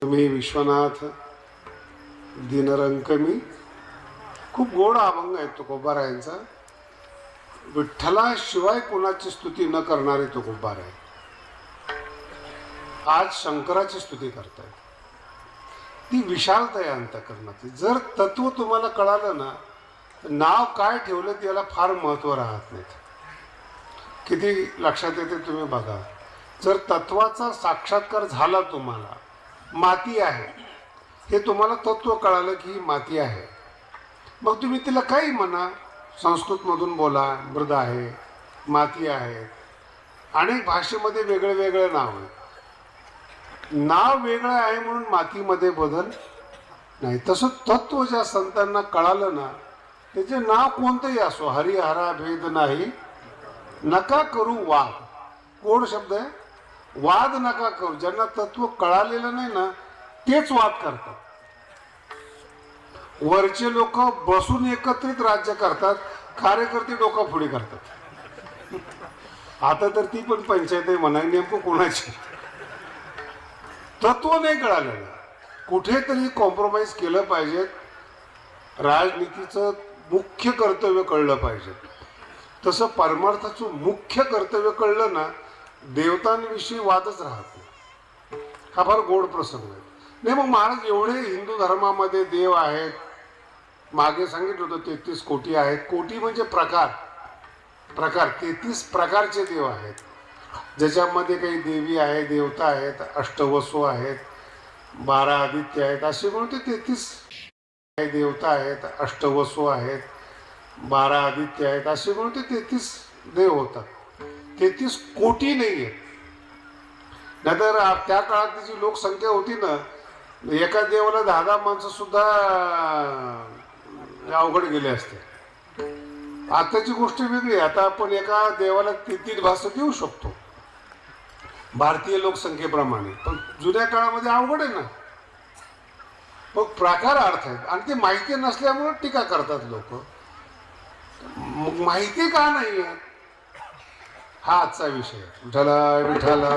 मी विश्वनाथ दिनरंकमी. खूप गोड अभंग आहे तुकोबारायांचा. विठ्ठलाशिवाय कुणाची स्तुती न करणारे तुकोबार आहे. आज शंकराची स्तुती करतायत. ती विशालता आहे अंतःकरणाची. जर तत्व तुम्हाला कळालं ना, नाव काय ठेवलं त्याला फार महत्त्व राहत नाही. किती लक्षात येते तुम्ही बघा. जर तत्वाचा साक्षात्कार झाला, तुम्हाला माती आहे हे तुम्हाला तत्व कळालं की ही माती आहे, मग तुम्ही तिला काही म्हणा, संस्कृतमधून बोला, मृद आहे, माती आहे, अनेक भाषेमध्ये वेगळे वेगळे नाव आहे. नाव वेगळं आहे म्हणून मातीमध्ये बदल नाही. तसं तत्व ज्या संतांना कळालं ना, त्याचे नाव कोणतंही असो, हरिहरा भेद नाही, नका करू वाद. कोड शब्द आहे. वाद नका करू. ज्यांना तत्व कळालेलं नाही ना, तेच वाद करतात. वरचे लोक बसून एकत्रित राज्य करतात, कार्यकर्ते डोकाफोडी करतात. आता तर ती पण पंचायत आहे म्हणा, नेमकं कोणाची. तत्व नाही कळालेलं. कुठेतरी कॉम्प्रोमाइज केलं पाहिजे. राजनीतीचं मुख्य कर्तव्य कळलं पाहिजे. तसं परमार्थाचं मुख्य कर्तव्य कळलं ना, देवतांविषयी वादच राहत नाही. हा फार गोड प्रसंग आहे. नाही मग महाराज, एवढे हिंदू धर्मामध्ये देव आहेत, मागे सांगितलं होतं 33 कोटी आहेत. कोटी म्हणजे प्रकार. 33 प्रकारचे देव आहेत, ज्याच्यामध्ये काही देवी आहे, देवता आहेत, अष्टवसू आहेत, 12 आदित्य आहेत, असे म्हणून ते 33 देवता आहेत, अष्टवसू आहेत, 12 आदित्य आहेत, असे म्हणून ते 33 देव होतात. 33 कोटी नाही आहेत. नाहीतर त्या काळात जी लोकसंख्या होती ना, एका देवाला 10 माणसं सुद्धा अवघड गेले असते. आताची गोष्ट वेगळी. आता आपण एका देवाला 33 भाषा देऊ शकतो भारतीय लोकसंख्येप्रमाणे, पण जुन्या काळामध्ये अवघड आहे ना. मग प्रकार अर्थ आहेत आणि ते माहिती नसल्यामुळे टीका करतात लोक. मग माहिती का नाही आहे, हा आजचा विषय. विठ्ठला विठ्ठला.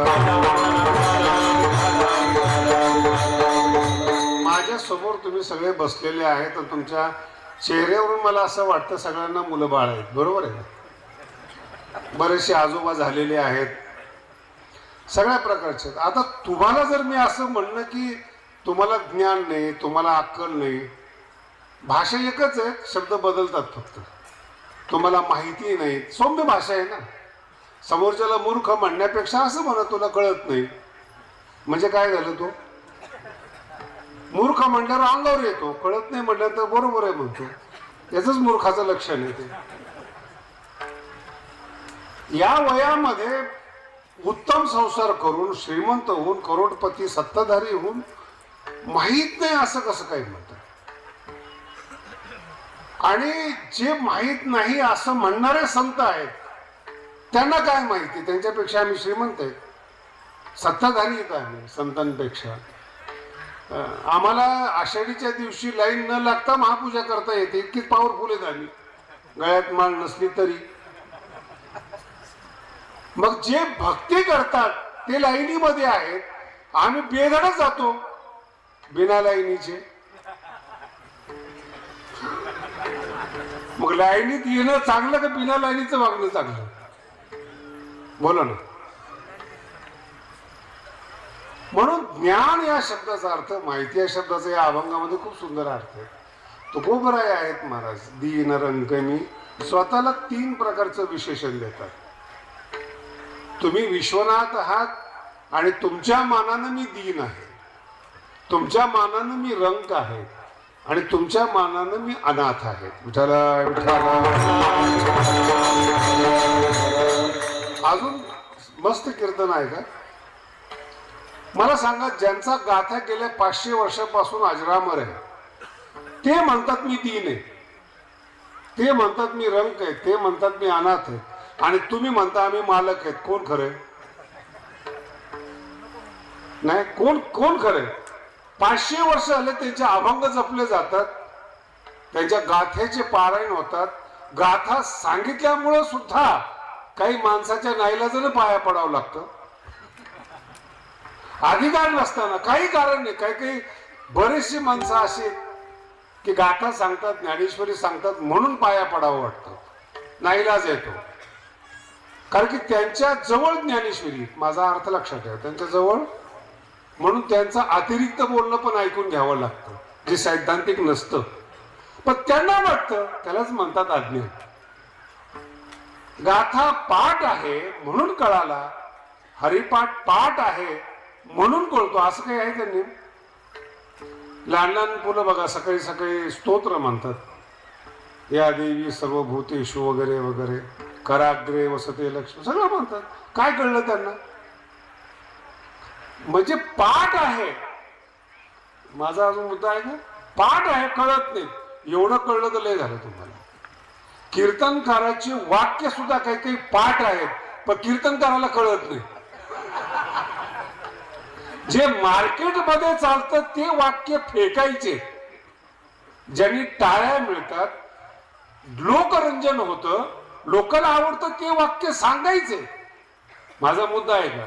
माझ्या समोर तुम्ही सगळे बसलेले आहेत, तर तुमच्या चेहऱ्यावरून मला असं वाटतं सगळ्यांना मुलं बाळ आहेत. बरोबर आहे. बरेचसे आजोबा झालेले आहेत, सगळ्या प्रकारचे. आता तुम्हाला जर मी असं म्हणणं की तुम्हाला ज्ञान नाही, तुम्हाला अक्कल नाही, भाषा एकच आहे, शब्द बदलतात फक्त. तुम्हाला माहिती नाही, सौम्य भाषा आहे ना. समोरच्याला मूर्ख म्हणण्यापेक्षा असं म्हणा तुला कळत नाही, म्हणजे काय झालं? तो मूर्ख म्हणल्यावर अंगावर येतो, कळत नाही म्हणल्यावर तर बरोबर आहे म्हणतो. याचंच मूर्खाचं लक्षण आहे ते. या वयामध्ये उत्तम संसार करून, श्रीमंत होऊन, करोडपती सत्ताधारी होऊन माहीत नाही असं कसं काही म्हणतात. आणि जे माहीत नाही असं म्हणणारे संत आहेत, त्यांना काय माहिती? त्यांच्यापेक्षा आम्ही श्रीमंत आहेत, सत्ताधारी आहेत आम्ही संतांपेक्षा. आम्हाला आषाढीच्या दिवशी लाईन न लागता महापूजा करता येते, इतकी पॉवरफुल आहेत आम्ही, गळ्यात माळ नसली तरी. मग जे भक्ती करतात ते लाईनीमध्ये आहेत, आम्ही बेधडच जातो बिना लाईनीचे. मग लाईनीत येणं चांगलं का बिना लाईनीचं वागणं चांगलं? बोला ना. म्हणून ज्ञान या शब्दाचा अर्थ, माहिती या शब्दाचा या अभंगामध्ये खूप सुंदर अर्थ आहे. तुकोबराय आहेत महाराज. दीनरंकमी स्वतःला 3 प्रकारचं विशेषण देतात. तुम्ही विश्वनाथ आहात आणि तुमच्या मानानं मी दीन आहे, तुमच्या मानानं मी रंक आहे आणि तुमच्या मानानं मी अनाथ आहे. विठ्ठला विठ्ठला. अजून मस्त कीर्तन आहे का? मला सांगा, ज्यांचा गाथा गेल्या 500 वर्षापासून अजरामर आहे, ते म्हणतात मी दीन आहे, ते म्हणतात मी रंक आहे, ते म्हणतात मी अनाथ आहे, आणि तुम्ही म्हणता आम्ही मालक आहेत. कोण खरे? नाही, कोण खरे? 500 वर्ष झाले त्यांचे अभंग जपले जातात, त्यांच्या गाथेचे पारायण होतात. गाथा सांगितल्यामुळं सुद्धा काही माणसाच्या नाईलाजाने पाया पडावं लागतं. अधिकार नसताना काही कारण नाही. काही काही बरेचशी माणसं अशी की गाथा सांगतात, ज्ञानेश्वरी सांगतात म्हणून पाया पडावं वाटतं, नाईलाज येतो. कारण की त्यांच्या जवळ ज्ञानेश्वरी, माझा अर्थ लक्षात ठेवा, त्यांच्या जवळ, म्हणून त्यांचं अतिरिक्त बोलणं पण ऐकून घ्यावं लागतं, जे सैद्धांतिक नसतं. पण त्यांना वाटतं, त्यालाच म्हणतात अज्ञान. गाथा पाठ आहे म्हणून कळाला, हरिपाठ पाठ आहे म्हणून कळतो, असं काही आहे त्यांनी. लहान लहान मुलं बघा सकाळी सकाळी स्तोत्र म्हणतात, या देवी सर्वभूतेषु वगैरे वगैरे, कराग्रे वसते लक्ष्मी, सगळं म्हणतात. काय कळलं त्यांना? म्हणजे पाठ आहे. माझा अजून मुद्दा आहे का? पाठ आहे, कळत नाही. एवढं कळलं तर लय झालं तुम्हाला. कीर्तनकाराची वाक्य सुद्धा काही काही पाठ आहेत, पण कीर्तनकाराला कळत नाही. जे मार्केटमध्ये चालतं ते वाक्य फेकायचे, ज्यांनी टाळ्या मिळतात, लोकरंजन होतं, लोकांना आवडतं ते वाक्य सांगायचे. माझा मुद्दा आहे का?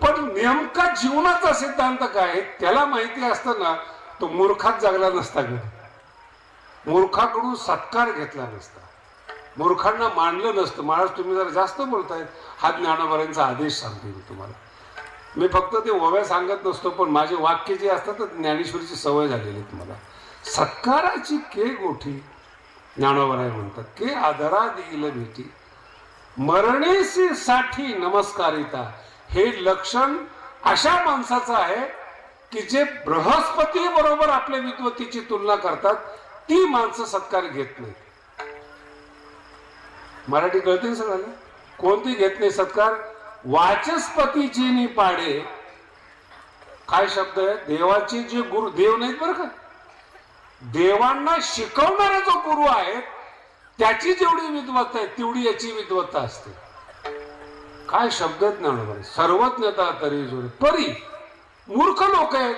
पण नेमका जीवनाचा सिद्धांत काय त्याला माहिती असताना तो मूर्खात जगला नसता, मूर्खाकडून सत्कार घेतला नसता, मूर्खांना मानलं नसतं. महाराज तुम्ही जरा जास्त बोलतायत, हा ज्ञानोबारांचा आदेश सांगते मी तुम्हाला. मी फक्त ते ओव्या सांगत नसतो, पण माझे वाक्य जे असतात तर ज्ञानेश्वरीची सवय झालेली आहे तुम्हाला. सत्काराची के गोठी ज्ञानोबाराय म्हणतात, के आदरा देईल भेटी मरणेसी साठी नमस्कारिता. हे लक्षण अशा माणसाचं आहे की जे बृहस्पती बरोबर आपल्या विद्वत्तेची तुलना करतात, ती माणसं सत्कार घेत नाही. मराठी कळते सगळ्याला? कोणती घेत नाही सत्कार? वाचस्पतीची नि पाडे. काय शब्द आहे? देवाचे जे गुरु, देव नाहीत बरं का, देवांना शिकवणारा जो गुरु आहे त्याची जेवढी विद्वत्ता आहे तेवढी याची विद्वत्ता असते. काय शब्द आहेत ज्ञानोबा, सर्वज्ञता तरी जोर परी. मूर्ख लोक आहेत.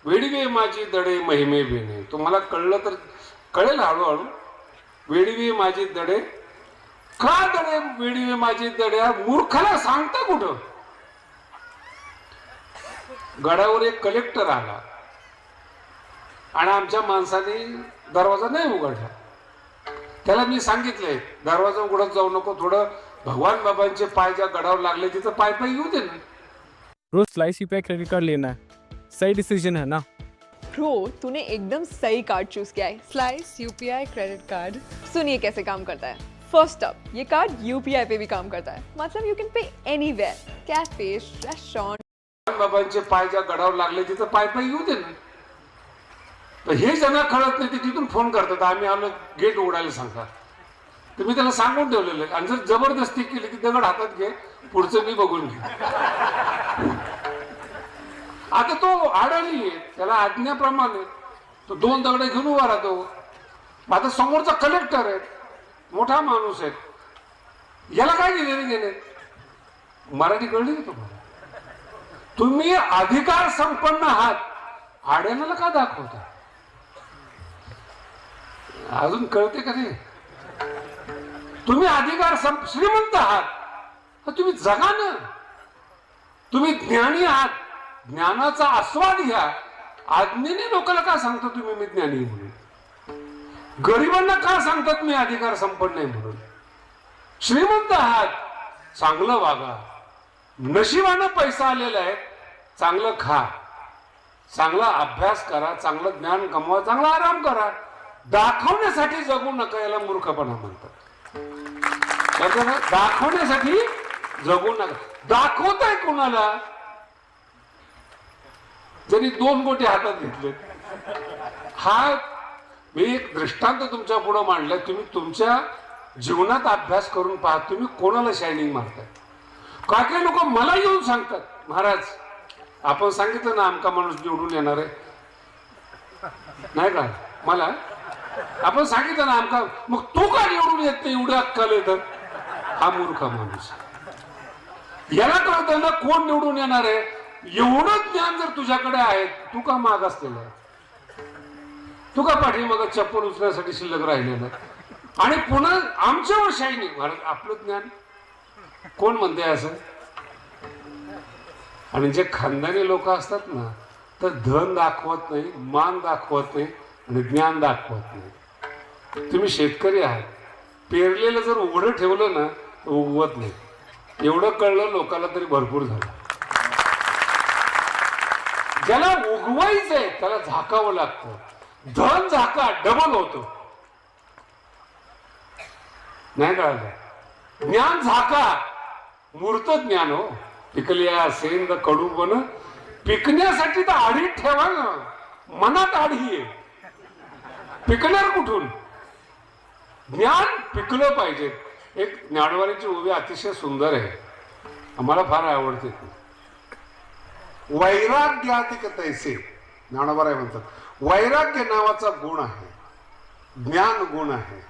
वेडवे माझी दडे महिमे बेणे. तुम्हाला कळलं तर कळेल हळूहळू. वेडवे माझी दडे, का दडे वेडवे माझी दड्या? मूर्खाला सांगता कुठं? गडावर एक कलेक्टर आला आणि आमच्या माणसाने दरवाजा नाही उघडला. त्याला मी सांगितलंय दरवाजा उघडत जाऊ नको, थोडं भगवान बाबांचे पाय ज्या गडावर लागले तिथं पाय पाय येऊ दे ना. रोज स्लाइस यूपीआई क्रेडिट कार्ड लेना है, सही डिसीजन है ना? प्रो, तूने एकदम सही कार्ड चूज किया है। Slice UPI credit card. सुनिए कैसे काम करता है। फर्स्ट अप, ये कार्ड यूपीआई पे भी काम करता है। मतलब you can pay anywhere, cafe, restaurant. बाबांचे पाय ज्या गडावर लागले तिथं पाय पाय येऊ दे ना. तर हे ज्यांना कळत नाही ते तिथून फोन करतात, आम्ही आलो गेट उघडायला सांगतात. तर मी त्याला सांगून ठेवलेलं आहे, आणि जर जबरदस्ती केली की दगड हातात घे, पुढचं मी बघून घे. आता तो आडाणी आहे, त्याला आज्ञाप्रमाणे तो 2 दगड घेऊन उभा राहतो. आता समोरचा कलेक्टर आहे, मोठा माणूस आहे, याला काय गेले? मराठी कळली का तुम्हाला? तुम्ही अधिकार संपन्न आहात, आड्याला का दाखवता? अजून कळते का नाही? तुम्ही अधिकार श्रीमंत आहात, तुम्ही जगा ना. तुम्ही ज्ञानी आहात, ज्ञानाचा आस्वाद घ्या. आज्ञेने लोकांना का सांगतो तुम्ही मी ज्ञानी म्हणून? गरिबांना का सांगतात मी अधिकार संपन्न आहे म्हणून? श्रीमंत आहात, चांगलं वागा. नशिबानं पैसा आलेला आहे, चांगलं खा, चांगला अभ्यास करा, चांगलं ज्ञान कमवा, चांगला आराम करा. दाखवण्यासाठी जगू नका, याला मूर्खपणा म्हणतात. दाखवण्यासाठी जगू नका. दाखवताय कोणाला? जरी 2 गोटे हातात घेतले. हा मी एक दृष्टांत तुमच्या पुढे मांडलाय. तुम्ही तुमच्या जीवनात अभ्यास करून पहा, तुम्ही कोणाला शायनिंग मारताय. काही लोक मला येऊन सांगतात, महाराज आपण सांगितलं ना आमका माणूस निवडून येणार आहे, नाही का? मला आपण सांगितलं ना आमका, मग तू का निवडून येत नाही? एवढं अक्कल येतं. हा मूर्ख माणूस. याला कळतं ना कोण निवडून येणार आहे. एवढं ज्ञान जर तुझ्याकडे आहे, तू का मागासलेला आहे? तू का पाठीमागं चप्पल उचलण्यासाठी शिल्लक राहिलेलं? आणि पुन्हा आमच्यावर शायनिंग. आपलं ज्ञान कोण म्हणते असं? आणि जे खानदानी लोक असतात ना, तर धन दाखवत नाही, मान दाखवत नाही आणि ज्ञान दाखवत नाही. तुम्ही शेतकरी आहात, पेरलेलं जर उघडं ठेवलं ना तर उगवत नाही. एवढं कळलं लोकांना तरी भरपूर झालं. ज्याला उगवायचंय त्याला झाकावं लागतं. धन झाका डबल होतो. नाही कळलं? ज्ञान झाका मूर्त ज्ञान हो. पिकल्या सेंद कडू बन, पिकण्यासाठी तर आडीत ठेवा ना. मनात आडी आहे, पिकणार कुठून? ज्ञान पिकलं पाहिजे. एक ज्ञानवारीची ओवी अतिशय सुंदर आहे, आम्हाला फार आवडते ती. वैराग्यातिक तैसे ज्ञानोबा म्हणतात. वैराग्य नावाचा गुण आहे, ज्ञान गुण आहे,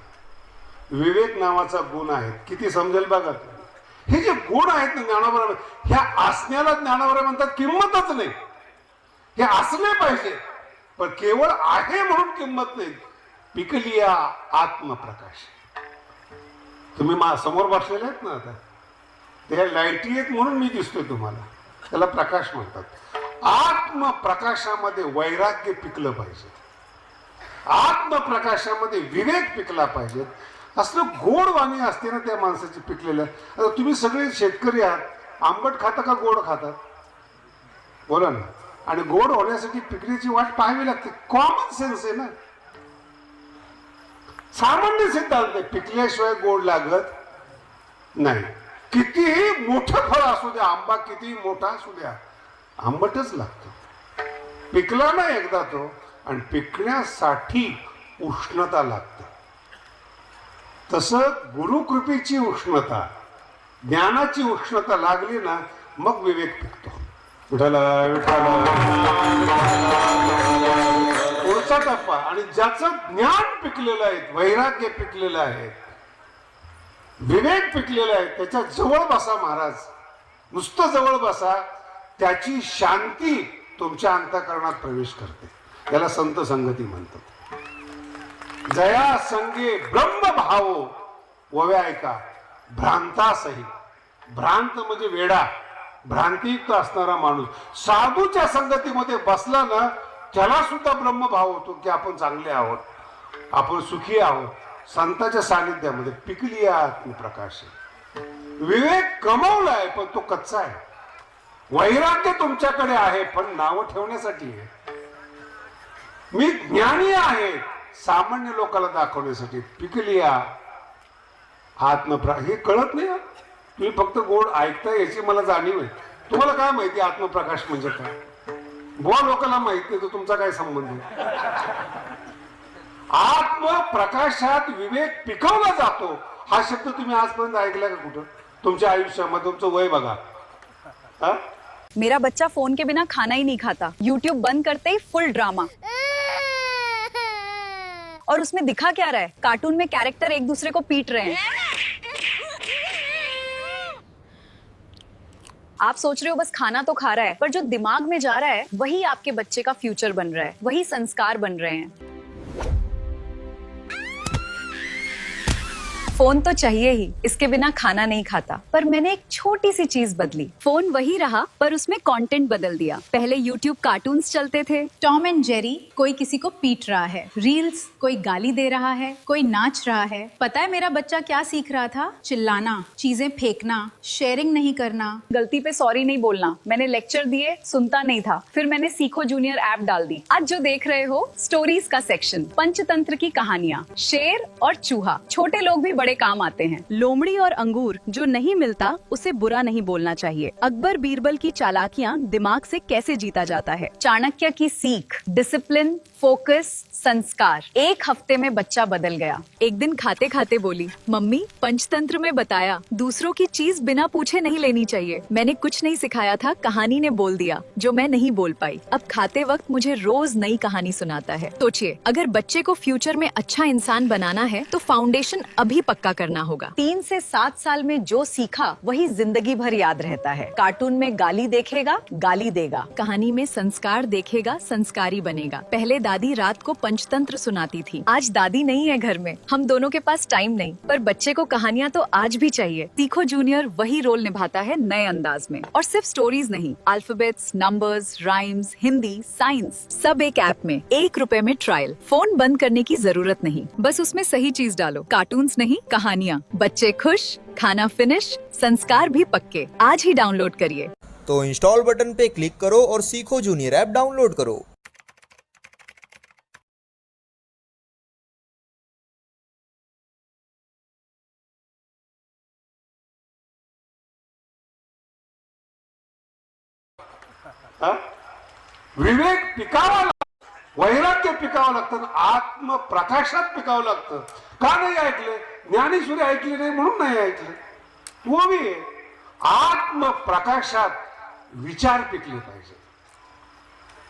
विवेक नावाचा गुण आहे. किती समजेल बघा. हे जे गुण आहेत ना ज्ञानोबा, ह्या असण्याला ज्ञानोबा म्हणतात किंमतच नाही. हे असले पाहिजे, पण केवळ आहे म्हणून किंमत नाही. पिकलिया आत्मप्रकाश. तुम्ही समोर बसलेले आहेत ना आता, त्या लाईटी आहेत म्हणून मी दिसतोय तुम्हाला, त्याला प्रकाश म्हणतात. आत्मप्रकाशामध्ये वैराग्य पिकलं पाहिजे, आत्मप्रकाशामध्ये विवेक पिकला पाहिजे. असलं गोड वाणी असते ना त्या माणसाची पिकलेलं. आता तुम्ही सगळे शेतकरी आहात, आंबट खाता का गोड खातात? बोला ना. आणि गोड होण्यासाठी पिकण्याची वाट पाहावी लागते. कॉमन सेन्स आहे ना, सामान्य सिद्धांत आहे. पिकल्याशिवाय गोड लागत नाही. कितीही मोठं फळ असू द्या, आंबा कितीही मोठा असू द्या, आंबटच लागतो. पिकला ना एकदा तो, आणि पिकण्यासाठी उष्णता लागते. तसं गुरुकृपेची उष्णता, ज्ञानाची उष्णता लागली ना मग विवेक पिकतो. विठाला विठाला पुढचा टप्पा. आणि ज्याचं ज्ञान पिकलेलं आहे, वैराग्य पिकलेलं आहे, विवेक पिकलेला आहे, त्याच्या जवळ बसा महाराज. नुसतं जवळ बसा, त्याची शांती तुमच्या अंतःकरणात प्रवेश करते. याला संत संगती म्हणतात. जया संगे ब्रह्म भावो वव्या ऐका भ्रांतासही. भ्रांत म्हणजे वेडा, भ्रांतियुक्त असणारा माणूस साधूच्या संगतीमध्ये बसला ना, त्याला सुद्धा ब्रह्मभाव होतो की आपण चांगले आहोत, आपण सुखी आहोत. संतांच्या सानिध्यामध्ये पिकली आत्मप्रकाश. विवेक कमवलाय पण तो कच्चा आहे. वैराग्य तुमच्याकडे आहे पण नाव ठेवण्यासाठी आहे. मी ज्ञानी आहे सामान्य लोकांना दाखवण्यासाठी. पिकली हे कळत नाही. तुम्ही फक्त गोड ऐकताय याची मला जाणीव आहे. तुम्हाला काय माहिती आत्मप्रकाश म्हणजे काय? बुवा लोकांना माहित नाही, तर तुमचा काय संबंध? आत्मप्रकाशात विवेक पिकवला जातो हा शब्द तुम्ही आजपर्यंत ऐकला का कुठं तुमच्या आयुष्यामध्ये? तुमचं वय बघा. मेरा बच्चा फोन के बिना खाना ही नहीं खाता. यूट्यूब बंद करते ही फुल ड्रामा. और उसमें दिखा क्या रहा है? कार्टून में कैरेक्टर एक दूसरे को पीट रहे हैं. आप सोच रहे हो बस खाना तो खा रहा है, पर जो दिमाग में जा रहा है वही आपके बच्चे का फ्यूचर बन रहा है, वही संस्कार बन रहे हैं. फोन तो चाहिए ही, इसके बिना खाना नहीं खाता. पर मैंने एक छोटी सी चीज बदली. फोन वही रहा पर उसमें कंटेंट बदल दिया. पहले यूट्यूब कार्टून्स चलते थे. टॉम एंड जेरी, कोई किसी को पीट रहा है. रील्स, कोई गाली दे रहा है, कोई नाच रहा है. पता है मेरा बच्चा क्या सीख रहा था? चिल्लाना, चीजें फेंकना, शेयरिंग नहीं करना. गलती पे सॉरी नहीं बोलना. मैंने लेक्चर दिए, सुनता नहीं था. फिर मैंने सीखो जूनियर ऐप डाल दी. आज जो देख रहे हो स्टोरीज का सेक्शन, पंचतंत्र की कहानियां, शेर और चूहा. छोटे लोग भी बड़े काम आते हैं. लोमड़ी और अंगूर, जो नहीं मिलता उसे बुरा नहीं बोलना चाहिए. अकबर बीरबल की चालाकियां, दिमाग से कैसे जीता जाता है. चाणक्य की सीख, डिसिप्लिन, फोकस, संस्कार. एक हफ्ते में बच्चा बदल गया. एक दिन खाते खाते बोली, मम्मी पंचतंत्र में बताया दूसरों की चीज बिना पूछे नहीं लेनी चाहिए. मैंने कुछ नहीं सिखाया था, कहानी ने बोल दिया जो मैं नहीं बोल पाई. अब खाते वक्त मुझे रोज नई कहानी सुनाता है. सोचिए, अगर बच्चे को फ्यूचर में अच्छा इंसान बनाना है तो फाउंडेशन अभी पक्का करना होगा। 3 से 7 साल में जो सीखा वही जिंदगी भर याद रहता है। कार्टून में गाली देखेगा, गाली देगा। कहानी में संस्कार देखेगा, संस्कारी बनेगा। पहले दादी रात को पंचतंत्र सुनाती थी, आज दादी नहीं है घर में, हम दोनों के पास टाइम नहीं, पर बच्चे को कहानियाँ तो आज भी चाहिए। सीखो जूनियर वही रोल निभाता है नए अंदाज में, और सिर्फ स्टोरीज नहीं, alphabets, numbers, rhymes, Hindi, science, सब एक ऐप में, 1 रुपए में ट्रायल। फोन बंद करने की जरूरत नहीं, बस उसमें सही चीज डालो। कार्टून्स नहीं, कहानियाँ। बच्चे खुश, खाना फिनिश, संस्कार भी पक्के। आज ही डाउनलोड करिए। तो इंस्टॉल बटन पे क्लिक करो और सीखो जूनियर ऐप डाउनलोड करो। हा? विवेक पिकावा लागतो, वैराग्य पिकावं लागतं, आत्मप्रकाशात पिकावं लागतं. का नाही ऐकले? ज्ञानेश्वरी ऐकली नाही म्हणून नाही ऐकले. वो भी आत्मप्रकाशात विचार पिकले पाहिजे.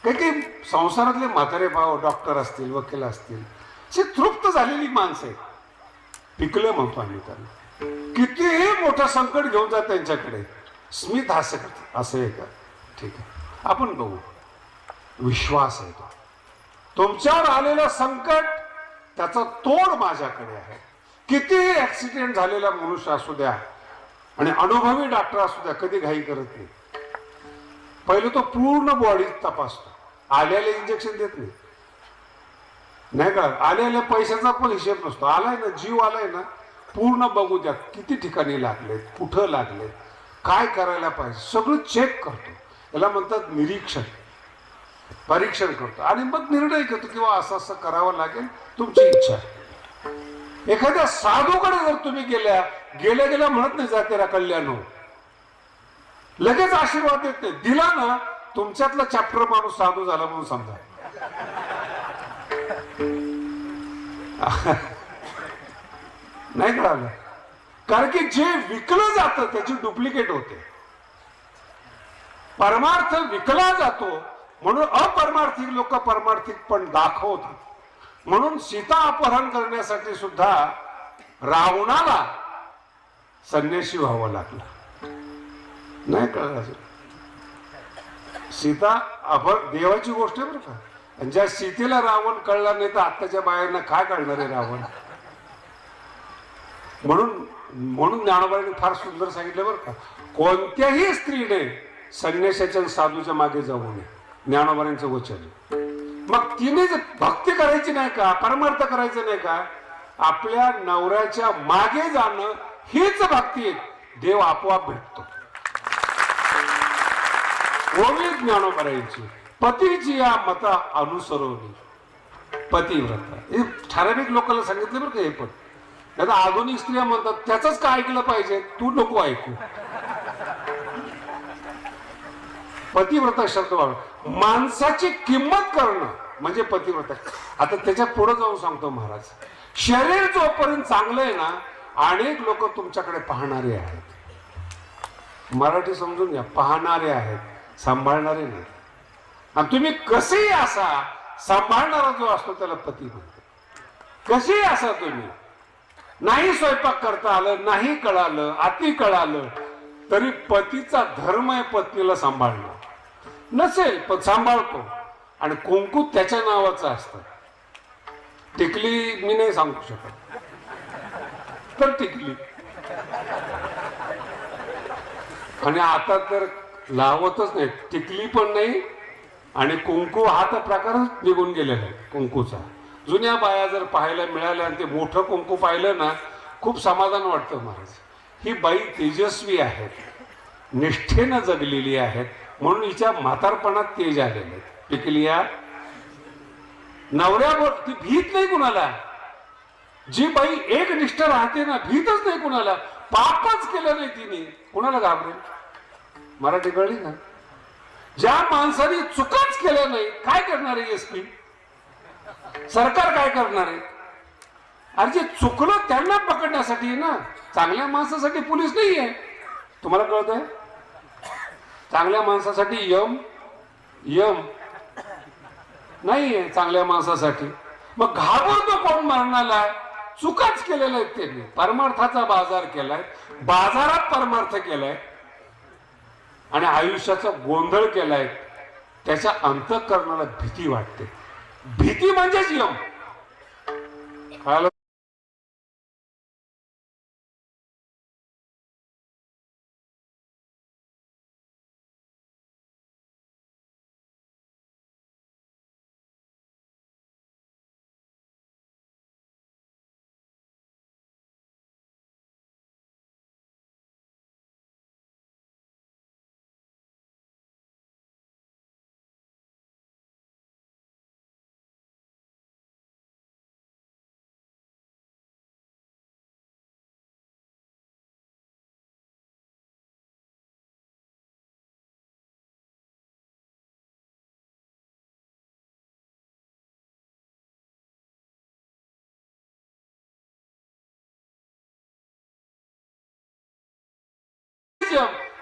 काही संसारातले म्हातारे भाव डॉक्टर असतील, वकील असतील, अशी तृप्त झालेली माणसं आहेत. पिकले म्हणतो आम्ही त्यांना. कितीही मोठं संकट घेऊन जा त्यांच्याकडे, स्मित हास्य करतात. असं आहे का? ठीक आहे, आपण बघू. विश्वास आहे तो. तुमच्यावर आलेलं संकट, त्याचा तोड माझ्याकडे आहे. कितीही ऍक्सिडेंट झालेला मनुष्य असू द्या आणि अनुभवी डॉक्टर असू द्या, कधी घाई करत नाही. पहिले तो पूर्ण बॉडी तपासतो. आल्याला इंजेक्शन देत नाही, नाही का? आल्याला पैशाचा पण हिशेब नसतो. आलाय ना, जीव आलाय ना, पूर्ण बघू द्या, किती ठिकाणी लागलेत, कुठं लागलेत, काय करायला पाहिजे, सगळं चेक करतो. याला म्हणतात निरीक्षण, परीक्षण करतो आणि मग निर्णय घेतो किंवा असं असं करावं लागेल, तुमची इच्छा. एखाद्या साधूकडे जर तुम्ही गेल्या गेल्या म्हणत नाही जा तेरा कल्याण हो, लगेच आशीर्वाद देत नाही. दिला ना, तुमच्यातला चॅप्टर माणूस साधू झाला म्हणून समजा. नाही कळालं? कारण की जे विकलं जातं त्याची डुप्लिकेट होते. परमार्थ विकला जातो म्हणून अपरमार्थिक लोक परमार्थिक पण दाखवतात. म्हणून सीता अपहरण करण्यासाठी सुद्धा रावणाला संन्यासी व्हावं लागलं. नाही कळलं? सीता अपहरण देवाची गोष्ट आहे बरं का. आणि ज्या सीतेला रावण कळला नाही तर आत्ताच्या बायांना काय कळणार आहे रावण. म्हणून ज्ञानोबांनी फार सुंदर सांगितलं बरं का, कोणत्याही स्त्रीने संन्यासाच्या साधूच्या मागे जाऊ नये. ज्ञानोबांचं वचन. मग तिने भक्ती करायची नाही का, परमार्थ करायचं नाही का? आपल्या नवऱ्याच्या मागे जाणं हीच भक्ती आहे. देव आपोआप भेटतो. ओवी ज्ञानोबांची पतीची या मता अनुसरवली पतिव्रता. हे ठराविक लोकांना सांगितलं बरं का. हे पण आता आधुनिक स्त्रिया म्हणतात त्याच काय ऐकलं पाहिजे, तू नको ऐकू. पतिव्रता शब्द वापर, माणसाची किंमत करणं म्हणजे पतिव्रता. आता त्याच्या पुढे जाऊन सांगतो महाराज, शरीर जोपर्यंत चांगलं आहे ना, अनेक लोक तुमच्याकडे पाहणारे आहेत. मराठी समजून घ्या, पाहणारे आहेत, सांभाळणारे नाही. आणि तुम्ही कसेही असा, सांभाळणारा जो असतो त्याला पती म्हणतो. कसेही असा तुम्ही, नाही स्वयंपाक करता आलं, नाही कळालं, अति कळालं, तरी पतीचा धर्म आहे पत्नीला सांभाळणं. नसेल पण सांभाळतो. आणि कुंकू त्याच्या नावाचं असतं. टिकली मी नाही सांगू शकत, तर टिकली. आणि आता तर लावतच नाही, टिकली पण नाही आणि कुंकू हा तर प्रकारच निघून गेलेला आहे कुंकूचा. जुन्या बाया जर पाहायला मिळाल्या आणि ते मोठं कुंकू पाहिलं ना, खूप समाधान वाटतं महाराज. ही बाई तेजस्वी आहेत, निष्ठेनं जगलेली आहेत, म्हणून हिच्या म्हातारपणात तेज आलेले आहेत. टिकलिया नवऱ्यावर ती भीत नाही कुणाला. जी बाई एक निष्ठ राहते ना, भीतच नाही कुणाला. पापच केलं नाही तिने, कुणाला घाबरेल? मराठी कळली ना? ज्या माणसाने चुकाच केल्या नाही, काय करणार आहे एसपी? सरकार काय करणार आहे? अरे जे चुकलं त्यांना पकडण्यासाठी आहे ना, चांगल्या माणसासाठी पोलीस नाही आहे. तुम्हाला कळत आहे? चांगल्या माणसासाठी यम नाहीये चांगल्या माणसासाठी. मग घाबरतो कोण मरणाला? चुकाच केलेल्या आहेत त्यांनी. परमार्थाचा बाजार केलाय, बाजारात परमार्थ केलाय आणि आयुष्याचा गोंधळ केलाय. त्याच्या अंतःकरणाला भीती वाटते. भीती म्हणजेच यम. कळालं?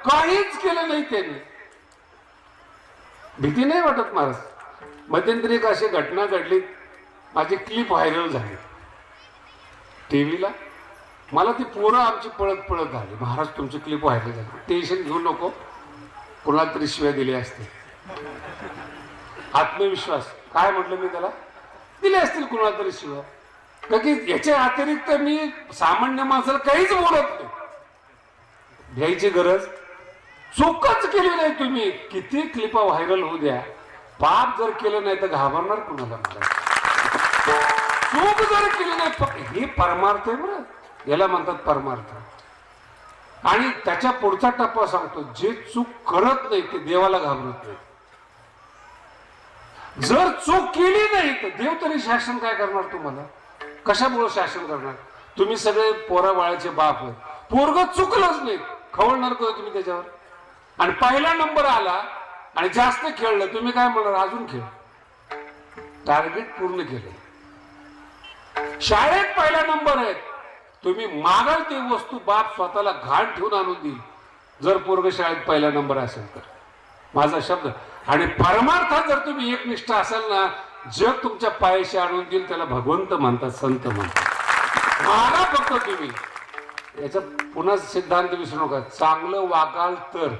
काहीच केलं नाही त्यांनी. भीती नाही वाटत महाराज. मध्यंतरी एक अशी घटना घडली, माझी क्लिप व्हायरल झाली टीव्हीला. मला ती पोरं आमची पळत पळत आली, महाराज तुमची क्लिप व्हायरल झाली, टेन्शन घेऊ नको, कोणाला तरी शिव्या दिली असते. आत्मविश्वास काय म्हटलं मी त्याला, दिले असतील कोणाला तरी शिव्या. का की याच्या अतिरिक्त मी सामान्य माणसाला काहीच बोलत नाही. घ्यायची गरज. चूकच केली नाही तुम्ही. किती क्लिपा व्हायरल होऊ द्या, पाप जर केलं नाही तर घाबरणार कुणाला महाराज. चूक जर केली नाही, हे परमार्थ आहे बरं, याला म्हणतात परमार्थ. आणि त्याच्या पुढचा टप्पा सांगतो, जे चूक करत नाही ते देवाला घाबरत नाही. जर चूक केली नाही तर देव तरी शासन काय करणार तुम्हाला? कशामुळे शासन करणार? तुम्ही सगळे पोरा बाळाचे बाप आहेत. पोरग चुकलंच नाही, खवळणार का तुम्ही त्याच्यावर? आणि पहिला नंबर आला आणि जास्त खेळलं, तुम्ही काय म्हणणार? अजून खेळ. टार्गेट पूर्ण केलं. शाळेत पहिला नंबर आहे, तुम्ही मागाल ती वस्तू बाप स्वतःला घाण ठेवून आणून देईल, जर पोरग शाळेत पहिला नंबर असेल तर. माझा शब्द. आणि परमार्थात जर तुम्ही एकनिष्ठ असाल ना, जग तुमच्या पायाशी आणून देईल. त्याला भगवंत म्हणतात, संत म्हणतात. मागा फक्त तुम्ही. याच्यात पुन्हा सिद्धांत विसरू नका. चांगलं वागाल तर,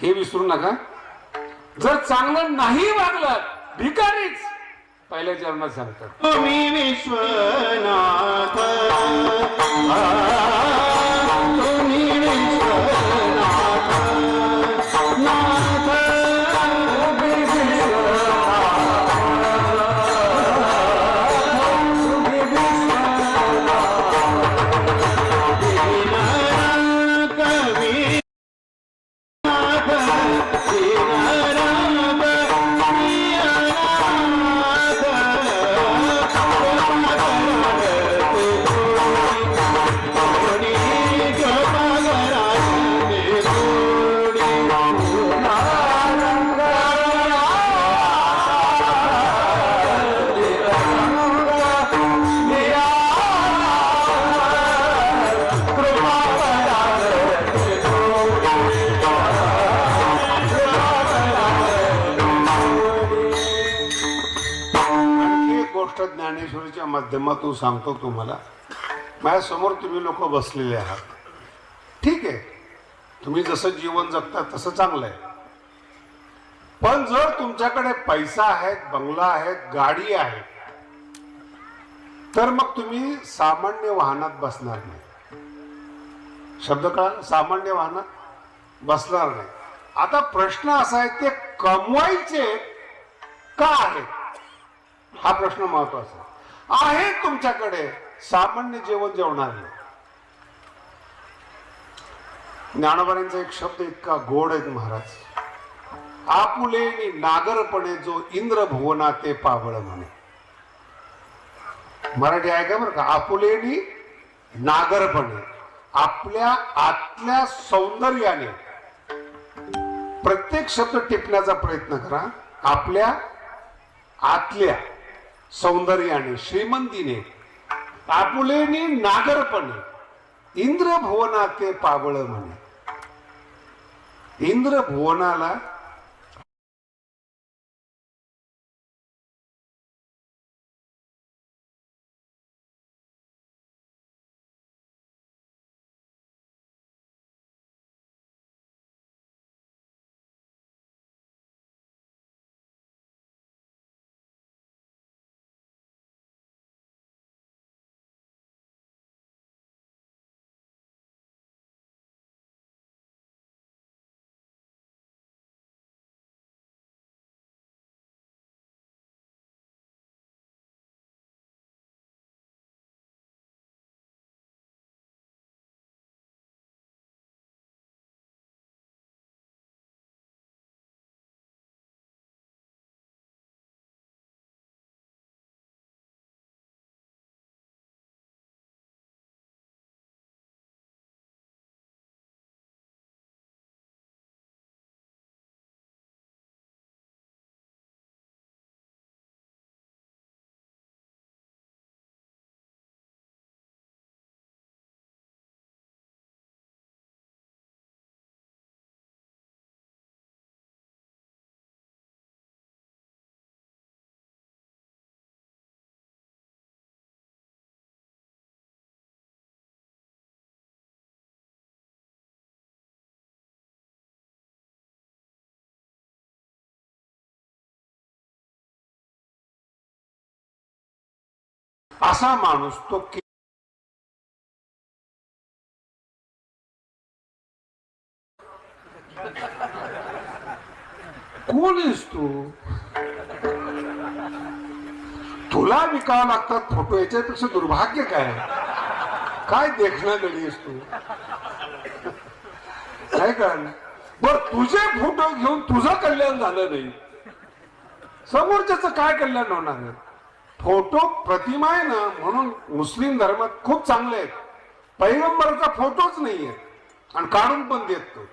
हे विसरू नका. जर चांगलं नाही वागलं, भिकारीच. पहिल्या चरणात सांगतात, तुम्ही विश्वनाथ, तुम्ही विश्वनाथ, नाथ ज्ञानेश्वरीच्या माध्यमातून सांगतो तुम्हाला. माझ्या समोर तुम्ही लोक बसलेले आहात. ठीक आहे, तुम्ही जसं जीवन जगता तसं चांगलं आहे. पण जर तुमच्याकडे पैसा आहे, बंगला आहे, गाडी आहे, तर मग तुम्ही सामान्य वाहनात बसणार नाही. शब्द कळाला? सामान्य वाहनात बसणार नाही. आता प्रश्न असा आहे, ते कमवायचे का आहेत? हा प्रश्न महत्वाचा आहे. तुमच्याकडे सामान्य जेवण जेवणार नाही. ज्ञानोबांचा एक शब्द इतका गोड आहे महाराज. आपुलेनी नागरपणे जो इंद्र भुवना ते पावळ म्हणे. मराठी आहे का बरं का? आपुलेनी नागरपणे, आपल्या आतल्या सौंदर्याने. प्रत्येक शब्द टिपण्याचा प्रयत्न करा. आपल्या आतल्या सौंदर्याने, श्रीमंतीने, आपुलेनी नागरपणे इंद्र भुवना ते पावळ म्हणे. इंद्र भुवनाला असा माणूस तो कोण आहेस तू? तुला विकावं लागतात फोटो, याच्यापेक्षा दुर्भाग्य काय देखणं गडी आहेस तू? काय कळलं? बर, तुझे फोटो घेऊन तुझं कल्याण झालं नाही, समोरच्याचं काय कल्याण होणार आहे? फोटो प्रतिमा आहे ना, म्हणून मुस्लिम धर्मात खूप चांगले आहेत. पैगंबराचा फोटोच नाहीये आणि काढून पण देत तो.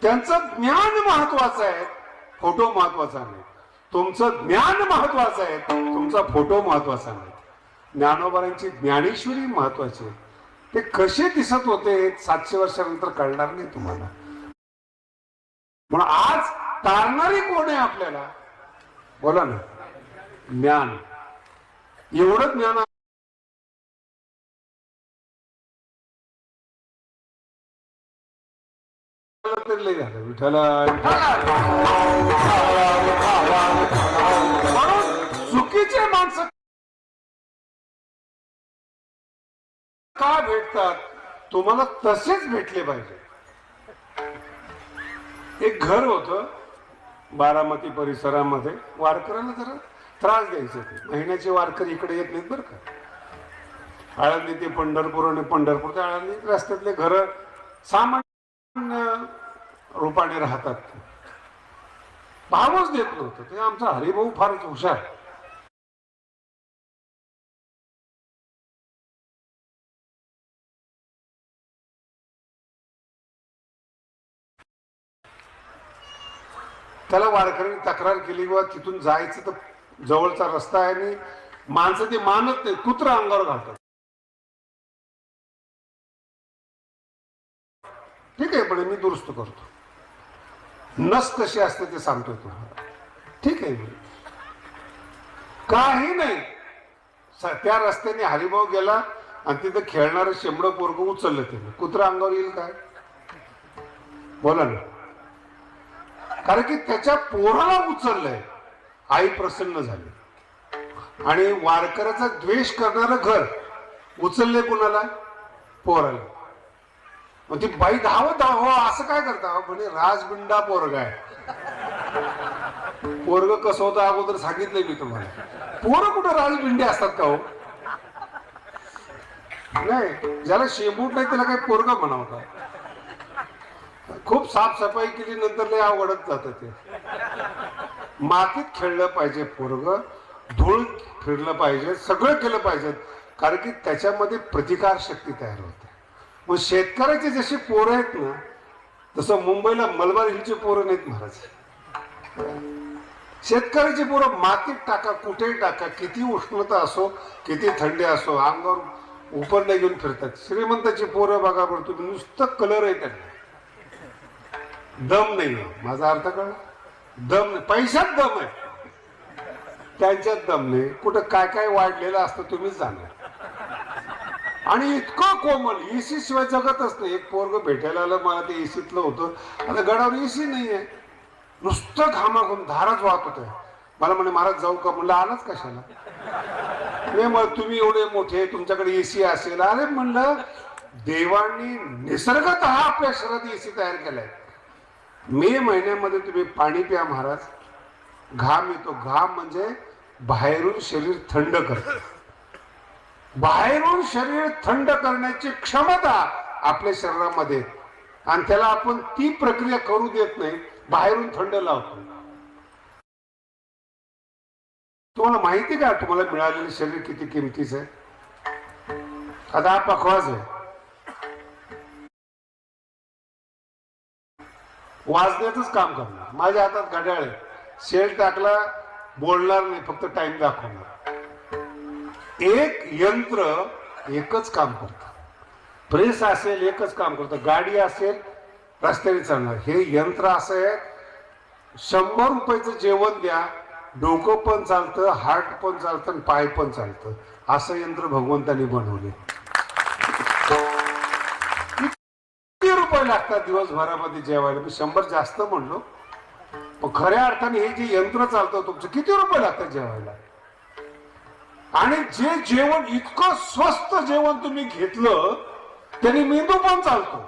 त्यांचं ज्ञान महत्वाचं आहे, फोटो महत्वाचा नाही. तुमचं ज्ञान महत्वाचं आहे, तुमचा फोटो महत्वाचा नाही. ज्ञानोबांची ज्ञानेश्वरी महत्वाची आहे. ते कसे दिसत होते 700 वर्षानंतर कळणार नाही तुम्हाला. म्हणून आज तारणारी कोण आहे आपल्याला? बोला ना. ज्ञान. एवढं ज्ञान झालं. विठ्ठला चुकीचे माणसं का भेटतात? तुम्हाला तसेच भेटले पाहिजे. एक घर होतं बारामती परिसरामध्ये, वारकऱ्याला जरा त्रास द्यायचे ते. महिन्याचे वारकरी इकडे येत नाहीत बरं का. आळंदी ते पंढरपूर आणि पंढरपूर ते आळंदी रस्त्यातले घर सामान्य रूपाने राहतात. भावच देत नव्हतं ते. आमचा हरिभाऊ फारच हुशार. त्याला वारकऱ्यांनी तक्रार केली किंवा तिथून जायचं तर जवळचा रस्ता आहे आणि माणसं ते मानत नाही, कुत्रा अंगावर घालतात. ठीक आहे, पण मी दुरुस्त करतो. नस कशी असते ते सांगतोय तुम्हाला. ठीक आहे, काही नाही. त्या रस्त्याने हरिभाऊ गेला आणि तिथं खेळणारं शेंबडं पोरग उचललं त्याने. कुत्रा अंगावर येईल काय? बोला ना. कारण की त्याच्या पोराला उचललंय. आई प्रसन्न झाली. आणि वारकऱ्याचा द्वेष करणारं घर उचलले कोणाला? पोराला. मग ती बाई धावत हो असं काय करता? म्हणजे राजबिंडा पोरग आहे. पोरग कसं होतं अगोदर सांगितलंय मी तुम्हाला. पोरं कुठं राजबिंडे असतात का हो? नाही, ज्याला शेबूट नाही त्याला काही पोरग म्हणावं. खूप साफसफाई केली नंतर लय आवडत जात ते. मातीत खेळलं पाहिजे पोरग, धूळ फिरलं पाहिजे, सगळं केलं पाहिजे. कारण की त्याच्यामध्ये प्रतिकार शक्ती तयार होते. मग शेतकऱ्याचे जसे पोरं आहेत ना, तसं मुंबईला मलबार हिलचे पोरं नाहीत महाराज. शेतकऱ्याची पोरं मातीत टाका, कुठेही टाका, किती उष्णता असो, किती थंडी असो, अंगावर उपरला घेऊन फिरतात. श्रीमंताची पोरं बघा बरं तुम्ही, नुसतं कलर आहे त्यांना, दम नाही. माझा अर्थ कळला? दम नाही. पैशात दम आहे, त्यांच्यात दम नाही. कुठं काय काय वाढलेलं असतं तुम्हीच जाणार. आणि इतकं कोमल, एसी शिवाय जगतच नाही. एक पोरग भेटायला आलं मला, ते एसीतलं होतं. आता गडावर एसी नाहीये, नुसतं घामाघूम धाराच वाहत होत. मला म्हणे महाराज जाऊ का? म्हणलं आलाच कशाला? नाही, मग तुम्ही एवढे मोठे, तुमच्याकडे एसी असेल. अरे म्हणलं देवांनी निसर्गतः आपल्या शरीरात एसी तयार केलाय. मे महिन्यामध्ये तुम्ही पाणी प्या महाराज, घाम येतो. घाम म्हणजे बाहेरून शरीर थंड करतं. बाहेरून शरीर थंड करण्याची क्षमता आपल्या शरीरामध्ये, आणि त्याला आपण ती प्रक्रिया करू देत नाही, बाहेरून थंड लावतो. तुम्हाला माहिती का तुम्हाला मिळालेलं शरीर किती किमतीचं आहे? आता हा पखवाज आहे, वाजण्याचंच काम करणार. माझ्या हातात घड्याळ आहे, शेल टाकला बोलणार नाही, फक्त टाइम दाखवणार. एक यंत्र एकच काम करतं. प्रेस असेल एकच काम करतं, गाडी असेल रस्त्याने चालणार. हे यंत्र असं आहे, 100 रुपयाचं जेवण द्या, डोकं पण चालतं, हार्ट पण चालतं आणि पाय पण चालतं. असं यंत्र भगवंतानी बनवले. किती रुपये लागतात दिवसभरामध्ये जेवायला? मी 100 जास्त म्हणलो, पण खऱ्या अर्थाने हे जे यंत्र चालतं तुमचं, किती रुपये लागतात जेवायला? आणि जे जेवण इतकं स्वस्त जेवण तुम्ही घेतलं त्यांनी मेंदू पण चालतो,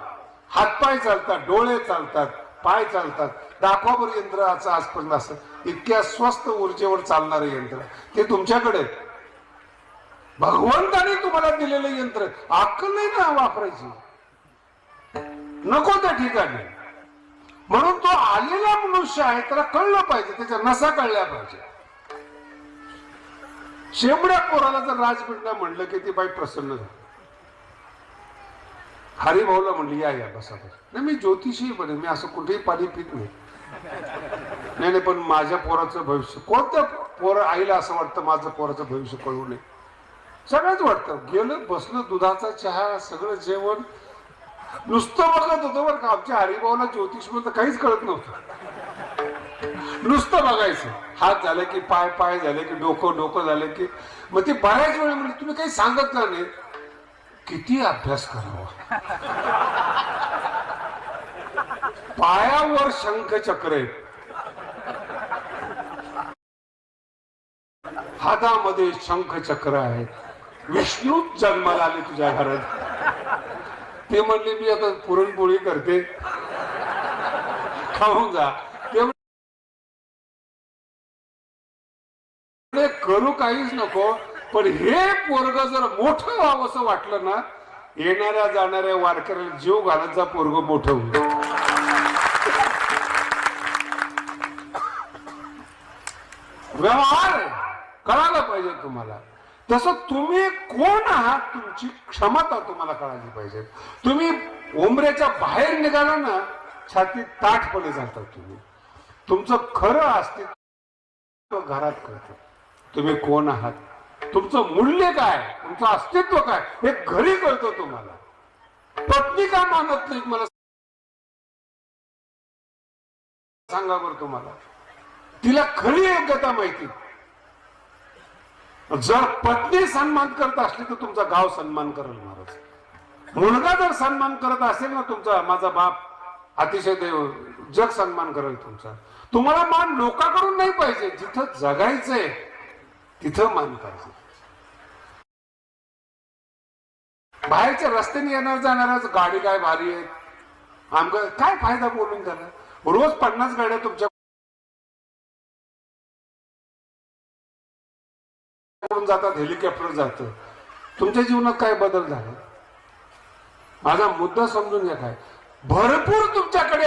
हातपाय चालतात, डोळे चालतात, पाय चालतात. दाखवा बरं यंत्राचं आजपर्यंत असं इतक्या स्वस्त ऊर्जेवर चालणारं यंत्र ते तुमच्याकडे आहे. भगवंताने तुम्हाला दिलेलं यंत्र, अक्कल नाही ना वापरायची, नको त्या ठिकाणी. म्हणून तो आलेला मनुष्य आहे, त्याला कळलं पाहिजे, त्याच्या नसा कळल्या पाहिजे. शेंबड्या पोराला जर राजबिंडा म्हणलं की ती बाई प्रसन्न झाली. हरिभाऊला म्हणली या या बसा बसा. नाही मी ज्योतिषी पण मी असं कुठेही पाणी पित नाही. नाही पण माझ्या पोराचं भविष्य, कोणत्या पोरा आईला असं वाटतं माझं पोराचं भविष्य कळू नये? सगळंच वाटतं. गेलं बसलं, दुधाचा चहा, सगळं जेवण, नुसतं बघत होतं बरं का. आमच्या हरिभाऊला ज्योतिष मध्ये काहीच कळत नव्हतं, नुसतं बघायचं. हात झाले की पाय, पाय झाले की डोकं, डोकं झालं की मग ते बऱ्याच वेळ म्हणजे तुम्ही काही सांगत का नाही, किती अभ्यास करावा. पायावर शंख चक्र आहे, हातामध्ये शंख चक्र आहे. विष्णूच जन्माला आले तुझ्या घरात. ते म्हणले मी आता पुरणपोळी करते, खाऊन जा. ते म्हणले करू काहीच नको, पण हे पोरग जर मोठं व्हावं असं वाटलं ना, येणाऱ्या जाणाऱ्या वारकऱ्याला जीव घालत जा, पोरग मोठं होईल. व्यवहार कळायला पाहिजे तुम्हाला. तसं तुम्ही कोण आहात, तुमची क्षमता तुम्हाला कळाली पाहिजे. तुम्ही उंबऱ्याच्या बाहेर निघाला ना, छातीत ताठपणे जातात. तुम्ही तुमचं खरं अस्तित्व घरात कळतं. तुम्ही कोण आहात, तुमचं मूल्य काय, तुमचं अस्तित्व काय हे घरी कळतं तुम्हाला. पत्नी का मानत नाही मला सांगा बरं तुम्हाला. तिला खरी योग्यता माहिती. जर पत्नी सन्मान करत असली तर तुमचा गाव सन्मान करेल महाराज. मुलगा जर सन्मान करत असेल ना तुमचा, माझा बाप अतिशय देव, जग सन्मान करेल तुमचा. तुम्हाला मान लोकांकडून नाही पाहिजे, जिथं जगायचंय तिथं मान पाहिजे. बाहेरच्या रस्त्याने येणार जाणाऱ्याच गाडी काय भारी आहे, आमचं काय फायदा बोलून त्याला. रोज 50 गाड्या तुमच्या जातात, हेलिकॉप्टर जातं. तुमच्या जीवनात काय बदल झाला? माझा मुद्दा समजून घ्या. काय भरपूर तुमच्याकडे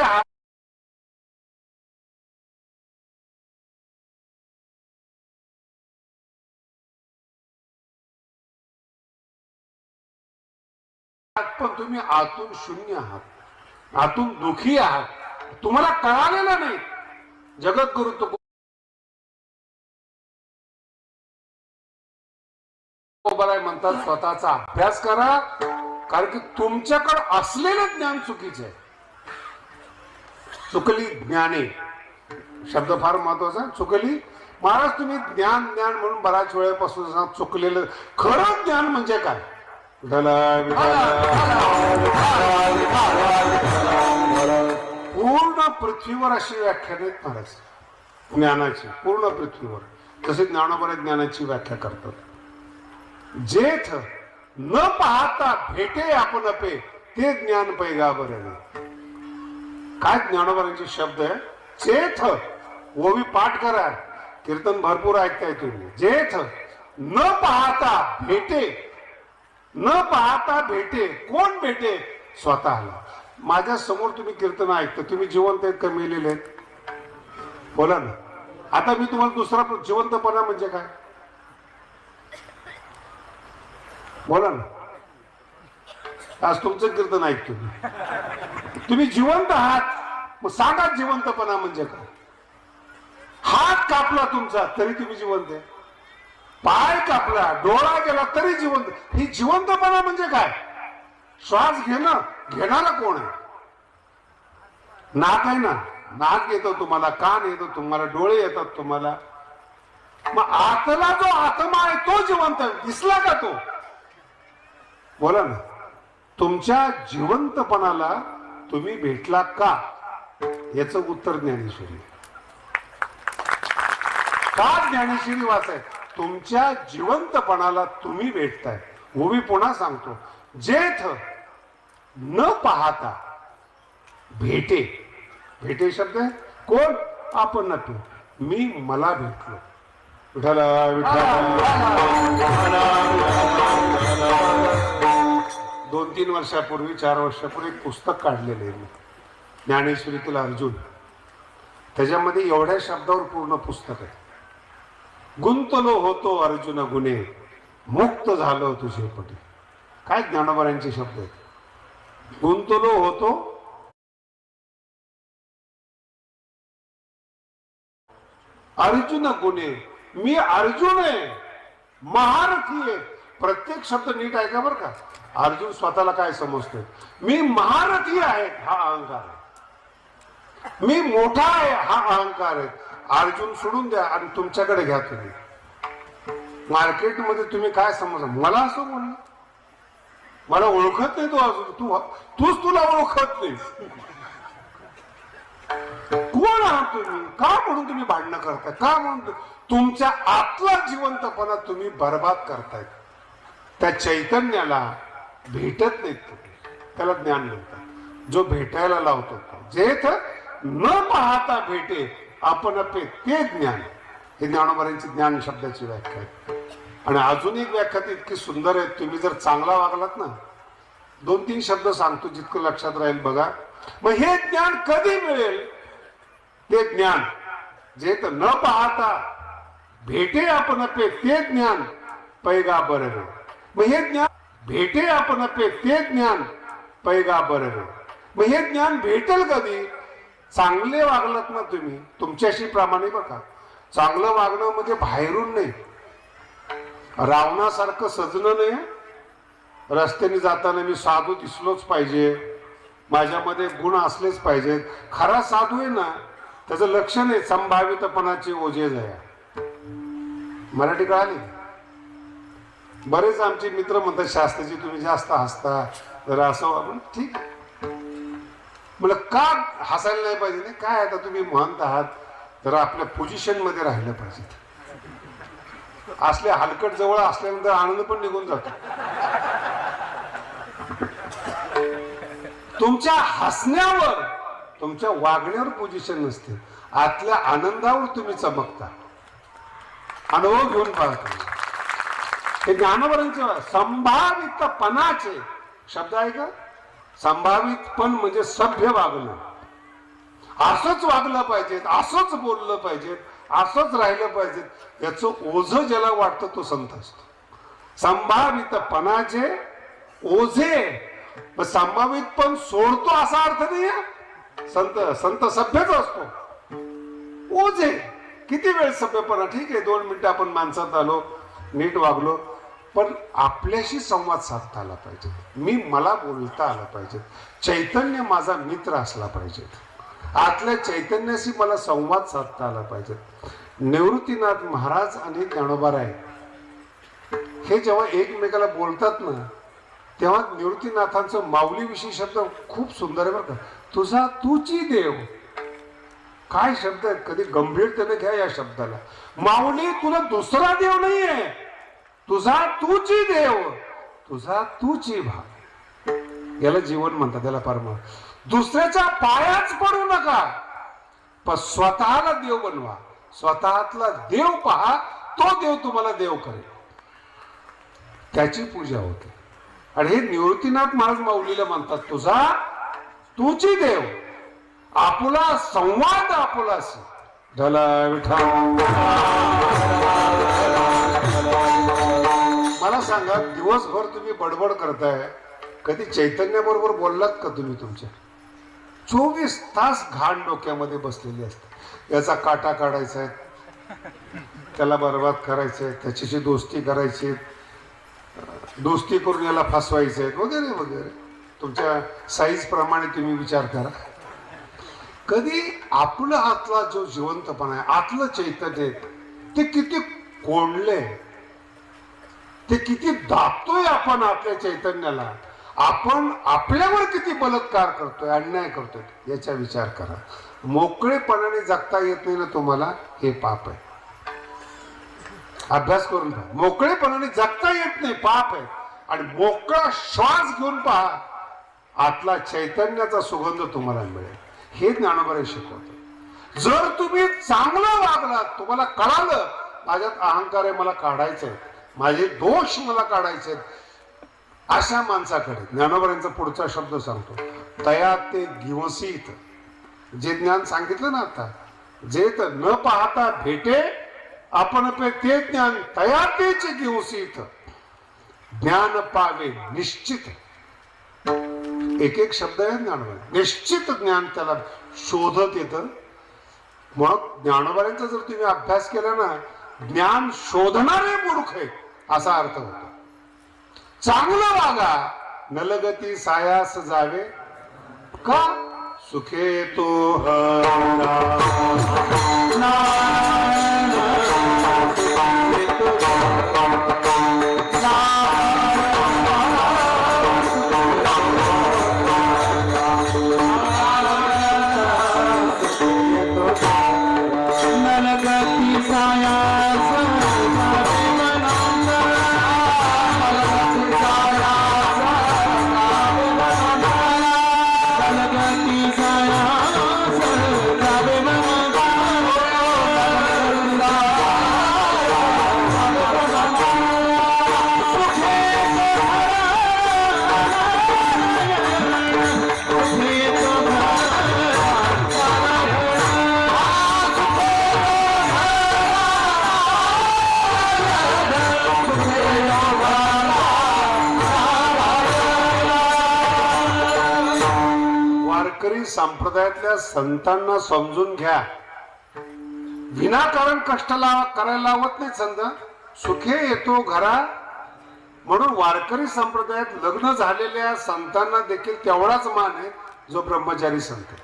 पण तुम्ही आतून शून्य आहात, आतून दुखी आहात. तुम्हाला कळालेलं नाही. जगद्गुरु तुकोबाराय म्हणतात स्वतःचा अभ्यास करा, कारण की तुमच्याकडे असलेलं ज्ञान चुकीचं आहे. चुकली ज्ञाने शब्द फार महत्वाचा. चुकली महाराज, तुम्ही ज्ञान ज्ञान म्हणून बऱ्याच वेळेपासून चुकलेलं खरं ज्ञान म्हणजे काय? पूर्ण पृथ्वीवर अशी व्याख्या आहेत महाराज ज्ञानाची. पूर्ण पृथ्वीवर तसे ज्ञानोबा ज्ञानाची व्याख्या करतात. जेथ न पाहता भेटे आपण पे, ते ज्ञान पैगाबर आहे. काय ज्ञानोबारांचे शब्द आहे? जेथ, ओवी पाठ करा, कीर्तन भरपूर ऐकताय तुम्ही. जेथ न पाहता भेटे, न पाहता भेटे. कोण भेटे? स्वतःला. माझ्या समोर तुम्ही कीर्तन ऐकता, तुम्ही जिवंत आहेत का मेलेले आहेत? बोला ना. आता मी तुम्हाला दुसरा जिवंतपणा म्हणजे काय बोला ना. आज तुमचं कीर्तन ऐकतो तुम्ही जिवंत आहात, मग सांगा जिवंतपणा म्हणजे काय? हात कापला तुमचा तरी तुम्ही जिवंत आहे, पाय कापला, डोळा गेला तरी जिवंत. ही जिवंतपणा म्हणजे काय? श्वास घेणं, घेणारा कोण आहे? नाक आहे ना, नाक येतो तुम्हाला, कान येतो तुम्हाला, डोळे येतात तुम्हाला. मग आतला जो आत्मा आहे तो जिवंत दिसला का तो? बोला ना. तुमच्या जिवंतपणाला तुम्ही भेटला का? याचं उत्तर ज्ञानेश्वरी. का ज्ञानेश्वरी वाचाय? तुमच्या जिवंतपणाला तुम्ही भेटताय. मी पुन्हा सांगतो, जेथ न पाहता भेटे. भेटे शब्द आहे कोण? आपण ना तू. मी मला भेटलो. विठ्ठल विठ्ठल. 2-3 वर्षापूर्वी 4 वर्षापूर्वी एक पुस्तक काढलेलं आहे मी, ज्ञानेश्वरीतील अर्जुन. त्याच्यामध्ये एवढ्या शब्दावर पूर्ण पुस्तक आहे. गुंतलो होतो अर्जुन गुणे, मुक्त झालो तुझे पटी. काय ज्ञानोबारांचे शब्द आहेत. गुंतलो होतो अर्जुन गुणे, मी अर्जुन आहे, महारथी आहे. प्रत्येक शब्द नीट ऐका बरं का. अर्जुन स्वतःला काय समजतोय? मी महारथी आहे, हा अहंकार आहे. मी मोठा आहे, हा अहंकार आहे. अर्जुन सोडून द्या आणि तुमच्याकडे घ्या. तुम्ही मार्केटमध्ये तुम्ही काय समजा? मला असं बोललं, मला ओळखत नाही तो अजून. तूच तुला ओळखत नाही. कोण आहात तुम्ही? का म्हणून तुम्ही भांडणं करताय? का म्हणून तुमच्या आतला जिवंतपणा तुम्ही बर्बाद करतायत. त्या चैतन्याला भेटत नाहीत तुम्ही. त्याला ज्ञान म्हणतात. जो भेटायला लावतो, जेथ न पाहता भेटे आपण पे ते ज्ञान. हे ज्ञानोबारांची ज्ञान शब्दाची व्याख्या आहे. आणि अजून एक व्याख्या इतकी सुंदर आहे. तुम्ही जर चांगला वागलात ना, 2-3 शब्द सांगतो, जितकं लक्षात राहील बघा. मग हे ज्ञान कधी मिळेल? ते ज्ञान जे तर न पाहता भेटे आपण पे ते ज्ञान पैगा बरं. मग हे ज्ञान भेटे आपण पे ते ज्ञान पैगा बरं. मग हे ज्ञान भेटेल कधी? चांगले वागलात ना तुम्ही, तुमच्याशी प्रामाणिक बघा. चांगलं वागणं म्हणजे बाहेरून नाही, रावणासारखं सजणं नाही. रस्त्याने जाताना मी साधू दिसलोच पाहिजे, माझ्यामध्ये गुण असलेच पाहिजेत. खरा साधू आहे ना, त्याचं लक्षण आहे संभावितपणाचे ओझे जाया. मराठी कळाली? बरेच आमचे मित्र म्हणतात शास्त्राची तुम्ही जास्त हसता, जरा असं. ठीक आहे, मला का हसायला नाही पाहिजे? नाही काय, आता तुम्ही म्हणत आहात तर आपल्या पोझिशन मध्ये राहिलं पाहिजे. असल्या हलकट जवळ असल्यानंतर आनंद पण निघून जातो. तुमच्या हसण्यावर, तुमच्या वागण्यावर पोझिशन नसते, आतल्या आनंदावर तुम्ही चमकता. अनुभव घेऊन पाहता. हे ज्ञानोबारांचे संभावितपणाचे शब्द आहे का? संभावितपण म्हणजे सभ्य वागणं. असंच वागलं पाहिजे, असंच बोललं पाहिजे, असंच राहिलं पाहिजे. याचं ओझं ज्याला वाटतं तो संत असतो. संभावितपणाचे ओझे. संभावितपण सोडतो असा अर्थ नाही. संत सभ्यच असतो. ओझे किती वेळ सभ्यपणा? ठीक आहे, 2 मिनिटं आपण माणसात आलो, नीट वागलो, पण आपल्याशी संवाद साधता आला पाहिजे. मला बोलता आला पाहिजे. चैतन्य माझा मित्र असला पाहिजे. आतल्या चैतन्याशी मला संवाद साधता आला पाहिजे. निवृत्तीनाथ महाराज आणि ज्ञानोबाराय हे जेव्हा एकमेकाला बोलतात ना, तेव्हा निवृत्तीनाथांचं माऊलीविषयी शब्द खूप सुंदर आहे बरं का. तुझा तूची देव. काय शब्द आहेत, कधी गंभीरतेने घ्या या शब्दाला. माऊली तुला दुसरा देव नाहीये, तुझा तूची देव, तुझा तूची भाव. याला जीवन म्हणतात, त्याला परमार्थ. दुसऱ्याच्या पायाच पडू नका, पण स्वतःला देव बनवा. स्वतःतला देव पहा, तो देव तुम्हाला देव करेल. त्याची पूजा होते. आणि हे निवृत्तीनाथ महाराज माऊलीला म्हणतात, तुझा तूची देव, आपुला संवाद आपुलासी. मला सांगा, दिवसभर तुम्ही बडबड करताय, कधी चैतन्याबरोबर बोललात का तुम्ही? तुमच्या 24 तास घाण डोक्यामध्ये बसलेली असते. याचा काटा काढायचा आहे, त्याला बर्बाद करायचंय, त्याच्याशी दोस्ती करायची, दोस्ती करून याला फसवायचंय, वगैरे वगैरे. तुमच्या साईज प्रमाणे तुम्ही विचार करा. कधी आपला आतला जो जिवंतपणा आहे, आतलं चैतन्य, ते किती कोंडले, ते किती दाबतोय आपण आपल्या चैतन्याला. आपण आपल्यावर किती बलात्कार करतोय, अन्याय करतोय, याचा विचार करा. मोकळेपणाने जगता येत नाही ना तुम्हाला, हे पाप आहे. अभ्यास करून पहा. मोकळेपणाने जगता येत नाही, पाप आहे. आणि मोकळा श्वास घेऊन पहा, आतला चैतन्याचा सुगंध तुम्हाला मिळेल. हे ज्ञानोबा शिकवतो. जर तुम्ही चांगलं वागलात, तुम्हाला कळालं माझ्यात अहंकार आहे, मला काढायचंय, माझे दोष मला काढायचे, अशा माणसाकडे ज्ञानोबरांचा पुढचा शब्द सांगतो, तया ते गिवसीत. जे ज्ञान सांगितलं ना आता, जे तर न पाहता भेटे आपण पे ते ज्ञान तया तेच गिवसीत. ज्ञान पावे निश्चित. एक एक शब्द आहे ज्ञानोबा. निश्चित ज्ञान त्याला शोधत येतं. मग ज्ञानोबांचा जर तुम्ही अभ्यास केला ना, ज्ञान शोधणारे मूर्ख आहे असा अर्थ होतो. चांगलं वागा, नलगती सायास जावे का सुखे तो संप्रदायातल्या संतांना समजून घ्या. विनाकारण कष्ट करायला लावत नाही संत. सुखे येतो घरा. म्हणून वारकरी संप्रदायात लग्न झालेल्या संतांना देखील तेवढाच मान आहे जो ब्रह्मचारी संत.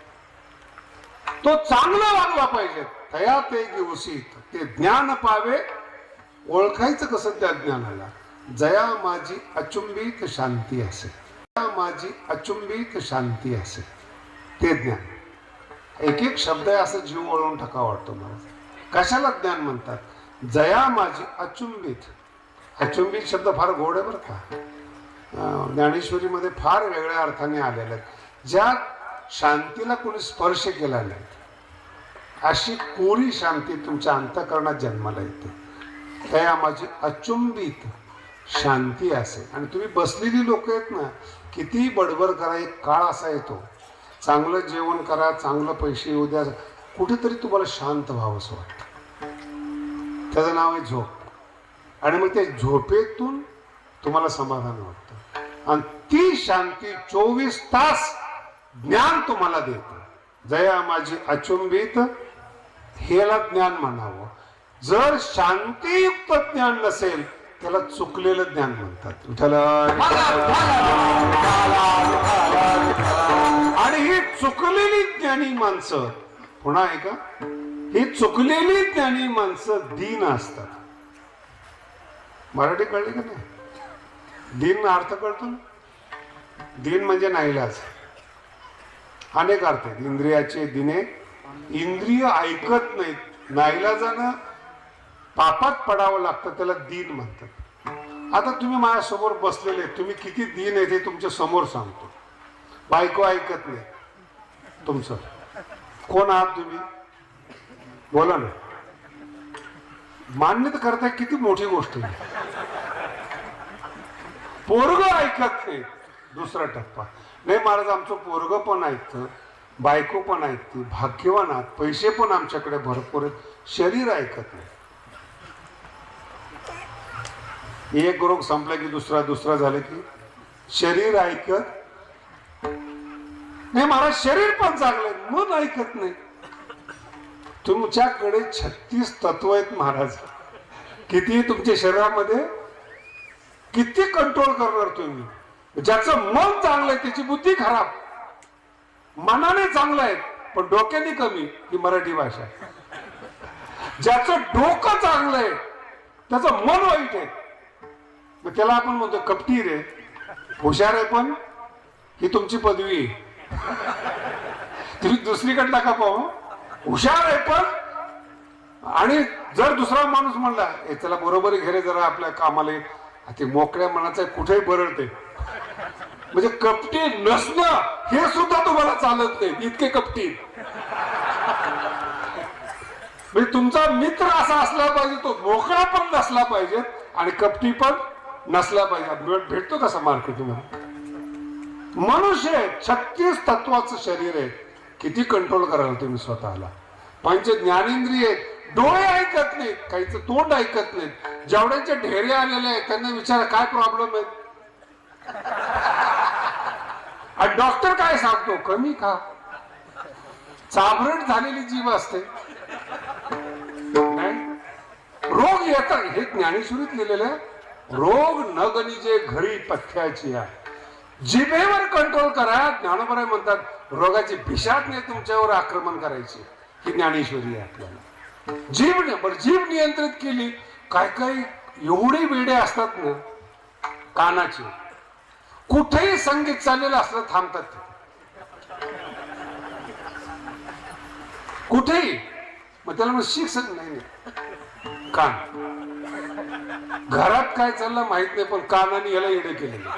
तो चांगला वागला पाहिजे. तया ते गिवसीत. ते ज्ञान पावे. ओळखायचं कसं त्या ज्ञानाला? जया माझी अचुंबित शांती असे. माझी अचुंबित शांती असे. ते ज्ञान. एक एक शब्द आहे असं जीव वळवून टाका वाटतो मला. कशाला ज्ञान म्हणतात? जया माझी अचुंबित. अचुंबित शब्द फार गोड आहे बरं का. ज्ञानेश्वरीमध्ये फार वेगळ्या अर्थाने आलेला आहे. ज्या शांतीला कोणी स्पर्श केला नाही अशी कोरी शांती तुमच्या अंतःकरणात जन्माला येते. त्या माझी अचुंबित शांती असे. आणि तुम्ही बसलेली लोक आहेत ना, किती बडबड करा, एक काळ असा येतो, चांगलं जेवण करा, चांगलं पैसे येऊ द्या, कुठेतरी तुम्हाला शांत व्हावंसं वाटतं. त्याचं नाव आहे झोप. आणि मग त्या झोपेतून तुम्हाला समाधान वाटतं. आणि ती शांती 24 तास ज्ञान तुम्हाला देतं. जया माझी अचुंबित. हेला ज्ञान म्हणावं. जर शांतीयुक्त ज्ञान नसेल त्याला चुकलेलं ज्ञान म्हणतात. आणि ही चुकलेली ज्ञानी माणसं, पुन्हा आहे का, ही चुकलेली ज्ञानी माणसं दीन असतात. मराठी कळली का नाही? दीन अर्थ कळतो ना? दीन म्हणजे नाईलाज. अनेक अर्थ आहेत इंद्रियाचे. दिने इंद्रिय ऐकत नाहीत, नाईलाजानं पापात पडावं लागतं, त्याला दीन म्हणतात. आता तुम्ही माझ्यासमोर बसलेले, तुम्ही किती दीन आहे ते तुमच्या समोर सांगतो. बायको ऐकत नाही तुमचं. कोण आहात तुम्ही? बोला ना. मान्य तर करताय, किती मोठी गोष्ट आहे. पोरग ऐकत नाही, दुसरा टप्पा. नाही महाराज, आमचं पोरग पण ऐकतं, बायको पण ऐकते, भाग्यवान आहात, पैसे पण आमच्याकडे भरपूर आहेत, शरीर ऐकत नाही. एक रोग संपला की दुसरा झाला की शरीर ऐकत नाही. महाराज शरीर पण चांगलं, मन ऐकत नाही. तुमच्याकडे 36 तत्व आहेत महाराज. किती तुमच्या शरीरामध्ये, किती कंट्रोल करणार तुम्ही? ज्याचं मन चांगलं आहे त्याची बुद्धी खराब. मनाने चांगलं आहे पण डोक्याने कमी, ही मराठी भाषा. ज्याचं डोकं चांगलं आहे त्याचं मन वाईट आहे, मग त्याला आपण म्हणतो कपटी रे. हुशार आहे पण ही तुमची पदवी आहे. तुम्ही दुसरीकडे नका पाहू. हुशार आहे पण आणि जर दुसरा माणूस म्हणला "ए, चला बरोबर घे रे जरा आपल्या कामाला", ते मोकळ्या मनाचं कुठेही बरळते. म्हणजे कपटी नसणं हे सुद्धा तुम्हाला चालत नाही, इतके कपटी. म्हणजे तुमचा मित्र असा असला पाहिजे, तो मोकळा पण नसला पाहिजे आणि कपटी पण नसला पाहिजे. भेटतो कसा मार्क तुम्हाला? मनुष्य 36 तत्वाचं शरीर आहे. किती कंट्रोल कराल तुम्ही स्वतःला? पंच ज्ञानेंद्रिय, डोळे ऐकत नाहीत, काहीच तोंड ऐकत नाहीत. जेवढ्यांचे ढेरे आलेले आहेत त्यांना विचारा काय प्रॉब्लेम आहे. आणि डॉक्टर काय सांगतो? कमी खा. चाभरट झालेली जीभ असते. रोग येतात, हे ज्ञानेश्वरीत लिहिलेलं आहे. रोग न गणिजे घरी पथ्याची आहे. जिभेवर कंट्रोल करा. ज्ञानोबराय म्हणतात रोगाची भिषाटने तुमच्यावर आक्रमण करायची. ही ज्ञानेश्वरी आहे आपल्याला. जीभ नियंत्रित केली. काय काय एवढे वेडे असतात ना कानाचे, कुठेही संगीत चाललेलं असलं थांबतात. कुठेही. मग त्याला मग शिक्षण नाही. कान. घरात काय चाललं माहित नाही, पण कानाने याला येडे केलेले.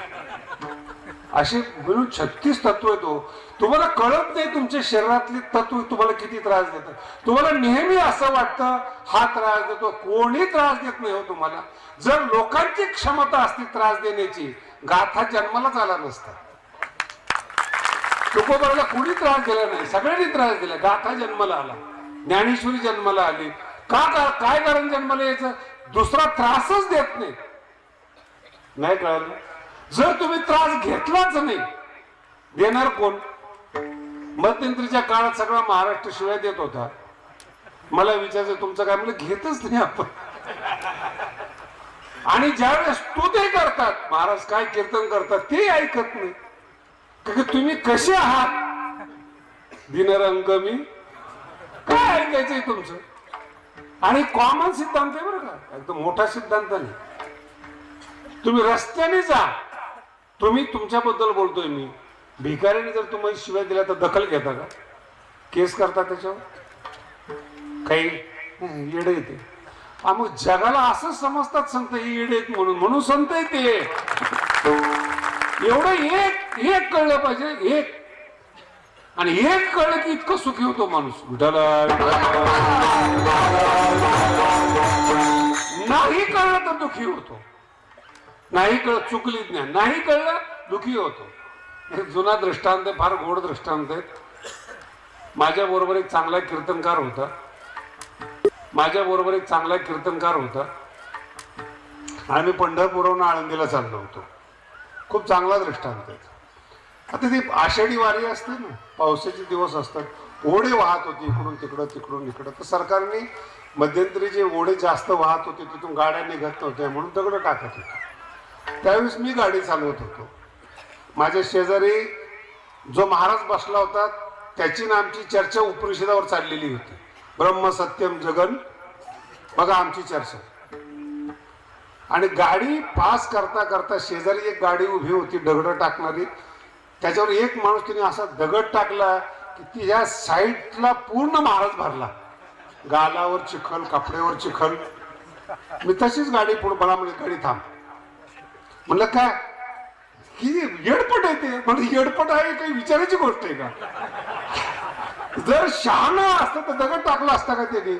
असे मिळून 36 तत्व येतो. तुम्हाला कळत नाही तुमच्या शरीरातली तत्व तुम्हाला किती त्रास देतात. तुम्हाला नेहमी असं वाटतं हा त्रास देतो. कोणी त्रास देत नाही हो तुम्हाला. जर लोकांची क्षमता असती त्रास देण्याची, गाथा जन्मालाच आला नसता. तुकोबाला कोणी त्रास दिला नाही, सगळ्यांनी त्रास दिला. गाथा जन्माला आला, ज्ञानेश्वरी जन्माला आली. काय कारण जन्माला यायचं? दुसरा त्रासच देत नाही. नाही कळलं? जर तुम्ही त्रास घेतलाच नाही, देणार कोण? मध्यंतरीच्या काळात सगळा महाराष्ट्र शिवाय देत होता. मला विचारायचं तुमचं काय? म्हणलं घेतच नाही आपण. आणि ज्यावेळेस स्तुती करतात, महाराज काय कीर्तन करतात ते ऐकत नाही. कारण तुम्ही कसे आहात दिनरंग मी, काय ऐकायचंय तुमचं? आणि कॉमन सिद्धांत आहे बरं का, एकदम मोठा सिद्धांत नाही. तुम्ही रस्त्याने जा, तुम्ही तुमच्याबद्दल बोलतोय मी, भिकाऱ्याने जर तुम्हाला शिवाय दिल्या तर दखल घेता का? केस करता त्याच्यावर? काही येडे येते. मग जगाला असंच समजतात संत हे येडे आहेत म्हणून संत आहे ते. एवढं एक कळलं पाहिजे, एक. आणि एक कळलं की इतकं सुखी होतो माणूस. नाही कळलं तर दुखी होतो. नाही कळलं चुकली ज्ञान, नाही कळलं दुखी होतो. एक जुना दृष्टांत आहे, फार गोड दृष्टांत आहे. माझ्या बरोबर एक चांगला कीर्तनकार होता. आम्ही पंढरपूरहून आळंदीला चाललो होतो. खूप चांगला दृष्टांत आहे. आता ती आषाढी वारी असते ना, पावसाचे दिवस असतात, ओढे वाहत होती इकडून तिकडं तिकडून इकडं. तर सरकारने मध्यंतरी जे ओढे जास्त वाहत होते तिथून गाड्या निघत नव्हत्या म्हणून दगड टाकत होते. त्यावेळेस मी गाडी चालवत होतो. माझ्या शेजारी जो महाराज बसला होता त्याची ना आमची चर्चा उपनिषदावर चाललेली होती. ब्रह्म सत्यम जगन, बघा आमची चर्चा. आणि गाडी पास करता करता शेजारी एक गाडी उभी होती दगड टाकणारी. त्याच्यावर एक माणूस तिने असा दगड टाकला की तिच्या साईडला पूर्ण महाराज भरला. गालावर चिखल, कपड्यावर चिखल. मी तशीच गाडी पुढे, मला म्हणजे गाडी थांब. म्हणलं काय की येडपट आहे ते. म्हणजे येडपट आहे काही विचारायची गोष्ट आहे का? जर शहाणा असतं तर दगड टाकला असता का त्याने?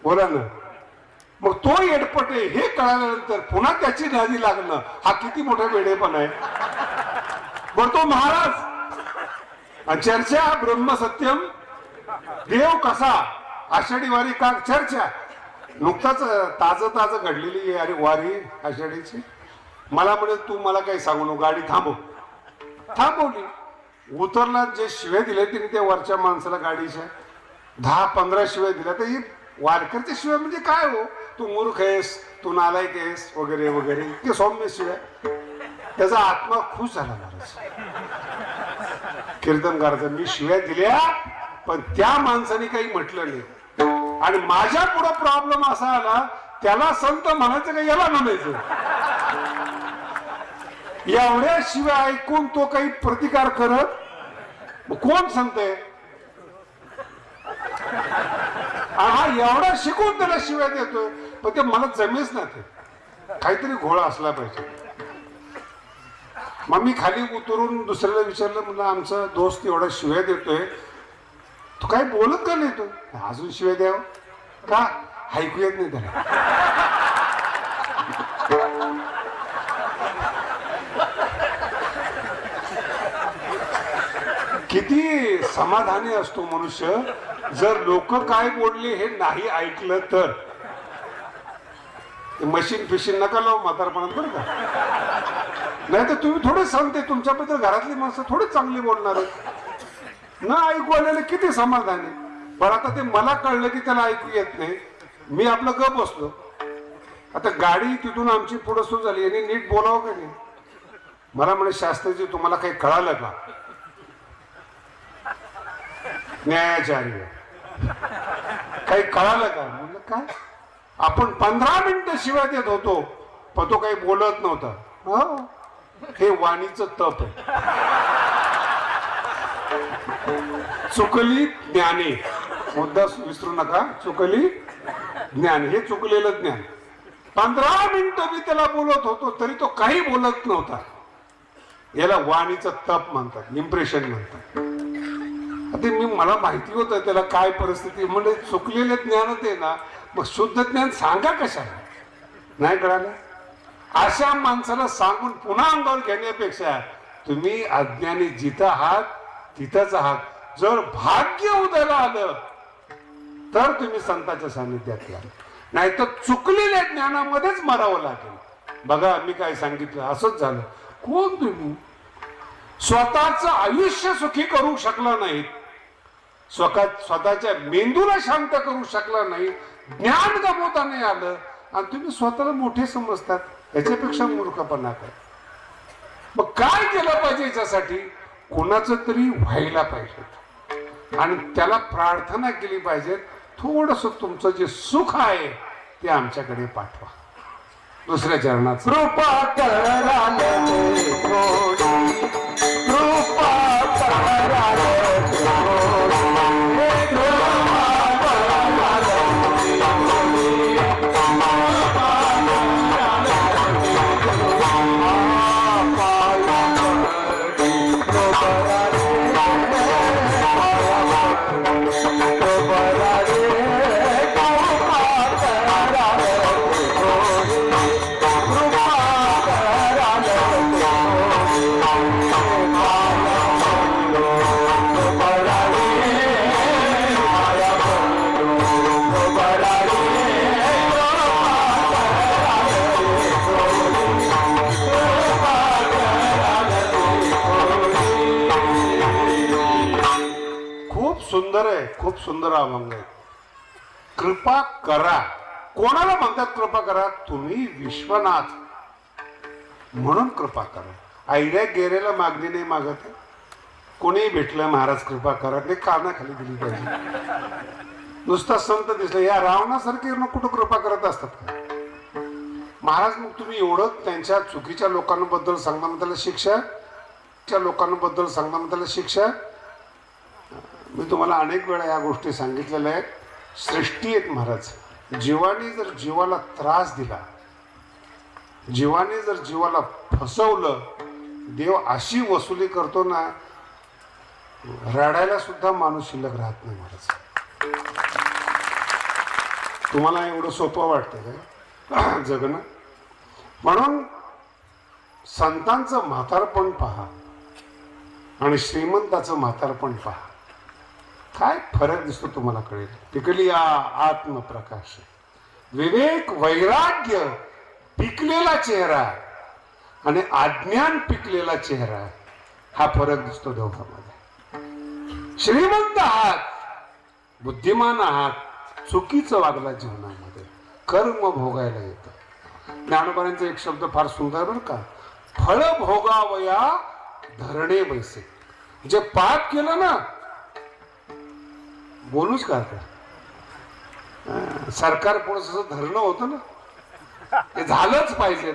बोला ना. मग तो येडपट आहे हे कळाल्यानंतर पुन्हा त्याची नादी लागणं हा किती मोठा वेडेपण आहे. बरं तो महाराज चर्चा ब्रह्म सत्यम, देव कसा, आषाढी वारी का चर्चा. नुकताच ताज घडलेली आहे अरे वारी आषाढीची. मला म्हणे तू मला काही सांगू नको, गाडी थांबवली. उतरला, जे शिव्या दिल्या तिने त्या वरच्या माणसाला गाडीच्या 10-15 शिव्या दिल्या. तर ही वारकरच्या शिव्या म्हणजे काय हो, तू मूर्ख आहेस, तू नालायक आहेस वगैरे वगैरे, ते सौम्य शिव्या. त्याचा आत्मा खुश झाला महाराज कीर्तनकाराचा. मी शिव्या दिल्या पण त्या माणसाने काही म्हटलं नाही. आणि माझ्या पुढे प्रॉब्लेम असा आला, त्याला संत म्हणायचं का याला म्हणायचं? एवढ्या शिवाय ऐकून तो काही प्रतिकार करत, कोण संत आहे? हा एवढा शिकून त्याला शिव्या देतोय, पण ते मला जमेच ना, ते काहीतरी घोळा असला पाहिजे. मग मी खाली उतरून दुसऱ्याला विचारलं, म्हणलं आमचा दोस्त एवढा शिव्या देतोय, तू काही बोलत का नाही? तू अजून शिव्या द्यावं का? ऐकू येत नाही त्याला. किती समाधानी असतो मनुष्य जर लोक काय बोलले हे नाही ऐकलं तर. मशीन फिशीन नका लावू म्हातारपणात बरं का. नाही तर तुम्ही थोडे सांगते, तुमच्याबद्दल घरातली माणसं थोडी चांगली बोलणार आहेत ना. ऐकू आलेलं किती समाधानी. पण आता ते मला कळलं की त्याला ऐकू येत नाही, मी आपलं गप बसलो. आता गाडी तिथून आमची पुढे सुरू झाली, यांनी नीट बोलावं का नाही. मला म्हणे शास्त्रीजी तुम्हाला काही कळालं का? न्यायाचार्य काही कळालं का? म्हणलं काय? आपण 15 मिनिटं शिव्या देत होतो पण तो काही बोलत नव्हता. हो, हे वाणीचं तप आहे. चुकली ज्ञाने, मुद्दा विसरू नका. चुकली ज्ञान, हे चुकलेलं ज्ञान. 15 मिनिटं मी त्याला बोलत होतो तरी तो काही बोलत नव्हता. याला वाणीचं तप म्हणतात, इम्प्रेशन म्हणतात. ते मी मला माहिती होतं त्याला काय परिस्थिती. म्हणजे चुकलेलं ज्ञान ते ना, मग शुद्ध ज्ञान सांगा कशाला? नाही कळालं. अशा माणसाला सांगून पुन्हा अंगावर घेण्यापेक्षा तुम्ही अज्ञानी जिथं आहात तिथंच आहात. जर भाग्य उदयाला आलं तर तुम्ही संतांच्या सानिध्यात या, नाहीतर चुकलेल्या ज्ञानामध्येच मरावं लागेल. बघा मी काय सांगितलं, असंच झालं. कोण तुम्ही? स्वतःच आयुष्य सुखी करू शकला नाही, स्वतःच्या मेंदूला शांत करू शकला नाही, ज्ञान गमवता नाही आलं, आणि तुम्ही स्वतःला मोठे समजतात. याच्यापेक्षा मूर्खपणा काय? मग काय केलं पाहिजे याच्यासाठी? कोणाचं तरी व्हायला पाहिजे आणि त्याला प्रार्थना केली पाहिजे, थोडस तुमचं जे सुख आहे ते आमच्याकडे पाठवा. दुसऱ्या चरणात कृपा सुंदर आहे, खूप सुंदर अभंग आहे. कृपा करा. कोणाला म्हणतात कृपा करा? तुम्ही विश्वनाथ म्हणून कृपा करा. आयऱ्या गेरेला मागणी नाही मागत. कोणी भेटलं महाराज कृपा करा, ते कानाखाली दिली पाहिजे. नुसता संत दिसला या रावणासारखे कुठं कृपा करत असतात का महाराज? मग तुम्ही एवढं त्यांच्या चुकीच्या लोकांबद्दल सांगता, मग त्याला शिक्षा, त्या लोकांबद्दल सांगता, मग त्याला शिक्षा. मी तुम्हाला अनेक वेळा या गोष्टी सांगितलेल्या आहेत. सृष्टी आहेत महाराज. जीवाने जर जीवाला त्रास दिला, जीवाने जर जीवाला फसवलं, देव अशी वसुली करतो ना, रडायला सुद्धा माणूस शिल्लक राहत नाही महाराज. तुम्हाला एवढं सोपं वाटतं का जगणं? म्हणून संतांचं म्हातारपण पहा आणि श्रीमंताचं म्हातारपण पहा, काय फरक दिसतो तुम्हाला कळेल. पिकली आत्मप्रकाश, विवेक वैराग्य पिकलेला चेहरा आणि अज्ञान पिकलेला चेहरा, हा फरक दिसतो दोघांमध्ये. श्रीमंत आहात, बुद्धिमान आहात, चुकीचं वागला जीवनामध्ये, कर्म भोगायला येतं. ज्ञानोबांचा एक शब्द फार सुंदर बरं का, फळ भोगावया धरणे बैसे. जे पाप केलं ना, बोलूच का सरकार पुढे धरणं होतं ना, ते झालंच पाहिजे.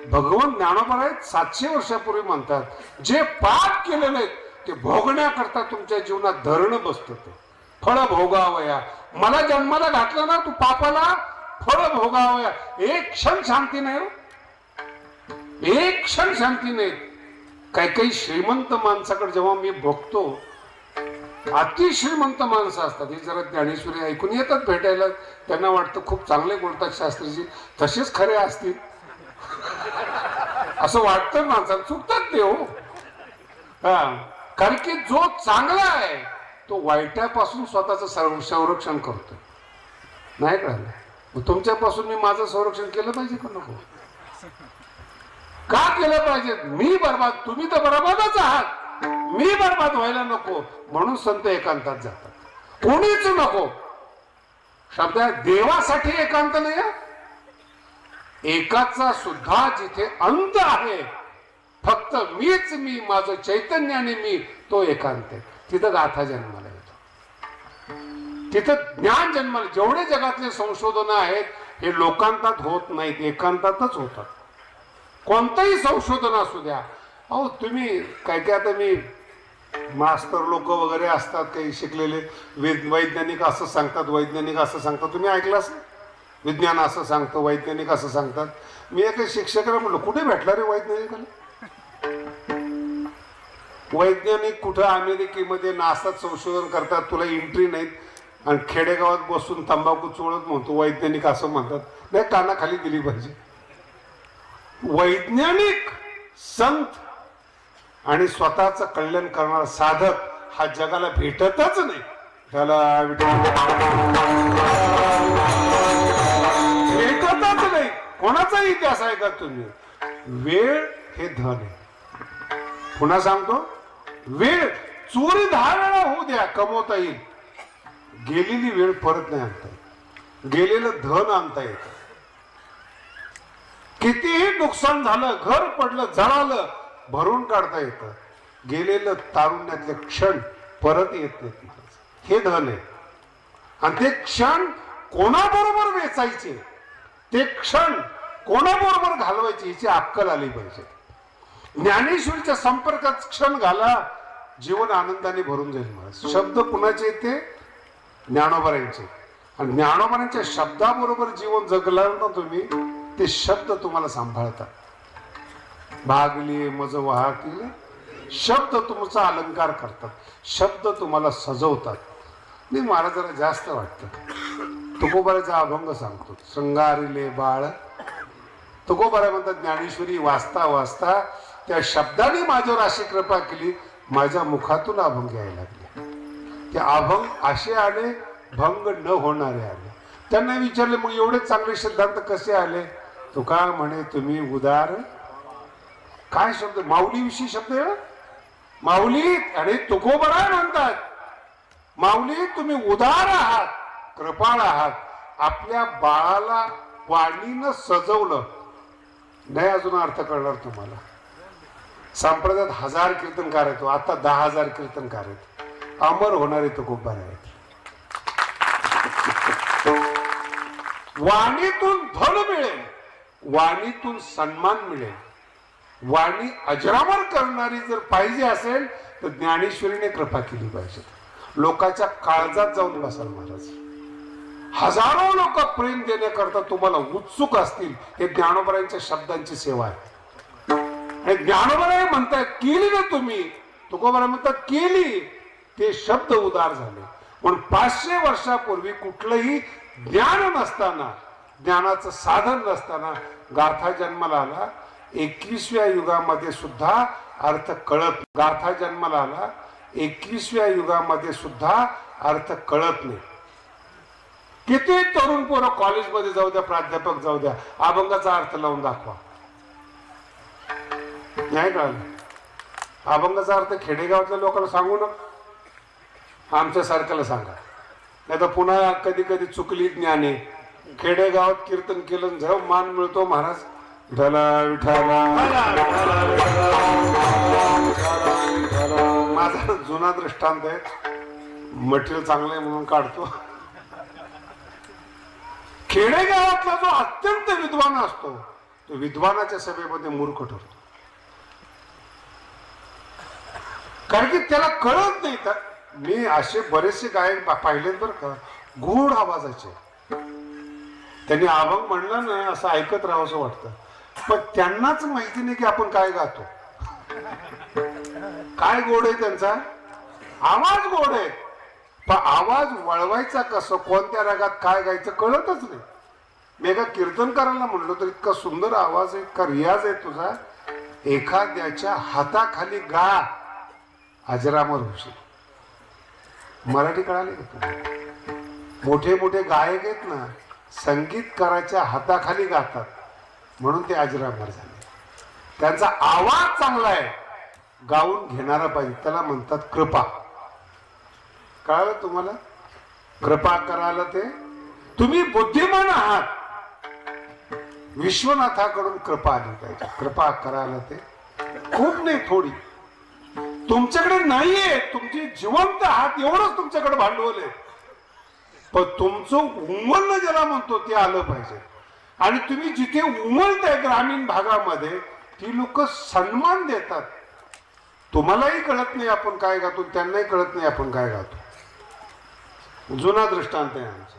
भगवान ज्ञानोबा आहेत 700 वर्षापूर्वी म्हणतात, जे पाप केलेले ते भोगण्याकरता तुमच्या जीवनात धरणं बसतं. ते फळ भोगावया मला जन्माला घातलं ना, तू पापाला फळ भोगावं. एक क्षण शांती नाही हो. एक क्षण शांती नाही. काही काही श्रीमंत माणसाकडे जेव्हा मी बघतो, अति श्रीमंत माणसं असतात, हे जरा ज्ञानेश्वरी ऐकून येतात भेटायला, त्यांना वाटतं खूप चांगले बोलतात शास्त्रीजी, तसेच खरे असतील असं वाटतं माणसाला. चुकतात ते हो. हा, कारण की जो चांगला आहे तो वाईटापासून स्वतःचं संरक्षण करतो. नाही कळलं? मग तुमच्यापासून मी माझं संरक्षण केलं पाहिजे का नको? का केलं पाहिजे? मी बर्बाद, तुम्ही तर बर्बादच आहात, मी बर्बाद व्हायला नको म्हणून संत एकांतात जातात. कोणीच नको. शब्द आहे देवासाठी एकांत नाही आहे. एकाचा सुद्धा जिथे अंत आहे, फक्त मीच मी, माझं चैतन्य आणि मी, तो एकांत आहे. तिथं गाथा जन्माला येतो, तिथं ज्ञान जन्माला. जेवढे जगातले संशोधन आहेत हे लोकांतात होत नाहीत, एकांतातच होतात. कोणतंही संशोधन असू द्या. अहो तुम्ही काय काय, आता मी मास्तर लोक वगैरे असतात काही शिकलेले, वैज्ञानिक असं सांगतात, वैज्ञानिक असं सांगतात. तुम्ही ऐकलं असं, विज्ञान असं सांगतं, वैज्ञानिक असं सांगतात. मी एका शिक्षकाला म्हटलं, कुठे भेटला रे वैज्ञानिकाला? वैज्ञानिक कुठं अमेरिकेमध्ये नासात संशोधन करतात, तुला एंट्री नाहीत, आणि खेडेगावात बसून तंबाखू चोळत म्हणतो वैज्ञानिक असं म्हणतात. नाही, कानाखाली दिली पाहिजे. वैज्ञानिक, संत आणि स्वतःचं कल्याण करणारा साधक हा जगाला भेटतच नाही. त्याला भेटतच नाही. कोणाचा इतिहास आहे का तुम्ही? वेळ हे धन आहे. पुन्हा सांगतो, वेळ चोरी 10 वेळा होऊ द्या, कमवता येईल. गेलेली वेळ परत नाही आणता येत. गेलेलं धन आणता येतं. कितीही नुकसान झालं, घर पडलं, जळालं, भरून काढता येतं. गेलेलं तारुण्यातले क्षण परत येत नाहीत महाराज. हे धन आहे. आणि ते क्षण कोणाबरोबर वेचायचे, ते क्षण कोणाबरोबर घालवायचे, हिची अक्कल आली पाहिजे. ज्ञानेश्वरीच्या संपर्कात क्षण घाला, जीवन आनंदाने भरून जाईल महाराज. शब्द कुणाचे येते? ज्ञानोबारांचे. आणि ज्ञानोबारांच्या शब्दाबरोबर जीवन जगलं ना तुम्ही, ते शब्द तुम्हाला सांभाळतात. भागली मज वाहतील, शब्द तुमचा अलंकार करतात, शब्द तुम्हाला सजवतात. नाही, मला जरा जास्त वाटतं. तुकोबाराचा अभंग सांगतो, शृंगारिले बाळ. तुकोबारा म्हणतात, ज्ञानेश्वरी वाचता वाचता त्या शब्दाने माझ्यावर अशी कृपा केली, माझ्या मुखातून अभंग यायला लागले. ते अभंग असे आले, भंग न होणारे आले. त्यांना विचारले, मग एवढे चांगले सिद्धांत कसे आले? तुका म्हणे, तुम्ही उदार. काय शब्द? माऊलीविषयी शब्द आहे. माऊली आणि तुकोबरा म्हणतात, माऊली तुम्ही उदार आहात, कृपाळ आहात. आपल्या बाळाला वाणीनं सजवलं. नाही अजून अर्थ कळणार तुम्हाला. संप्रदायात 1000 कीर्तनकार आहेत, आता 10,000 कीर्तनकार आहेत. अमर होणारे तुकोबरा आहेत. वाणीतून धन मिळेल, वाणीतून सन्मान मिळेल. वाणी अजरामर करणारी जर पाहिजे असेल तर ज्ञानेश्वरीने कृपा केली पाहिजे. लोकांच्या काळजात जाऊन बसाल महाराज. हजारो लोक प्रेम देण्याकरता तुम्हाला उत्सुक असतील. हे ज्ञानोबरांच्या शब्दांची सेवा आहे. हे ज्ञानोबराय म्हणतात केली ना तुम्ही, तुकोबरा म्हणतात केली. ते शब्द उदार झाले. पण 500 वर्षापूर्वी कुठलंही ज्ञान नसताना, ज्ञानाचं साधन नसताना गाथा जन्माला आला. 21व्या युगामध्ये सुद्धा अर्थ कळत. गाथा जन्माला आला, 21व्या युगामध्ये सुद्धा अर्थ कळत नाही. किती तरुण पोरं कॉलेजमध्ये जाऊ द्या, प्राध्यापक जाऊ द्या, अभंगाचा अर्थ लावून दाखवा. नाही कळलं? अभंगाचा अर्थ खेडेगावातल्या लोकांना सांगू नका, आमच्या सारख्याला सांगा. नाही तर पुन्हा कधी कधी चुकली ज्ञाने. खेडेगावात कीर्तन केलं, जाऊ मान मिळतो महाराज. माझा जुना दृष्टांत आहे, मटेरियल चांगलं आहे म्हणून काढतो. खेडेगावातला जो अत्यंत विद्वान असतो, तो विद्वानाच्या सभेमध्ये मूर्ख ठरतो. कारण की त्याला कळत नाही. तर मी असे बरेचसे गायक पाहिलेत बरं का, गोड आवाजाचे. त्यांनी अभंग म्हणलं ना असं ऐकत राहावं असं वाटतं, पण त्यांनाच माहिती नाही की आपण काय गातो. काय गोड आहे त्यांचा आवाज, गोड आहे, पण आवाज वळवायचा कसं, कोणत्या रागात काय गायचं कळतच नाही. मी एका कीर्तनकाराला म्हणलो तर इतका सुंदर आवाज आहे, इतका रियाज आहे तुझा, एखाद्याच्या हाताखाली गा अजरामर होशील. मराठी कळाली का तुला? मोठे मोठे गायक आहेत ना, संगीतकाराच्या हाताखाली गातात म्हणून ते अजरामर झाले. त्यांचा आवाज चांगला आहे, गाऊन घेणारा पाहिजे, त्याला म्हणतात कृपा. कळालं तुम्हाला? कृपा करायला ते तुम्ही बुद्धिमान आहात, विश्वनाथाकडून कृपा आली पाहिजे. कृपा करायला ते खूप नाही, थोडी तुमच्याकडे नाहीये, तुमची जिवंत आहात एवढंच तुमच्याकडे भांडवल आहे, पण तुमचं उमलणं ज्याला म्हणतो ते आलं पाहिजे. आणि तुम्ही जिथे उमलताय ग्रामीण भागामध्ये ती लोक सन्मान देतात. तुम्हालाही कळत नाही आपण काय गातो, त्यांनाही कळत नाही आपण काय गातो. जुना दृष्टांत आहे आमचा.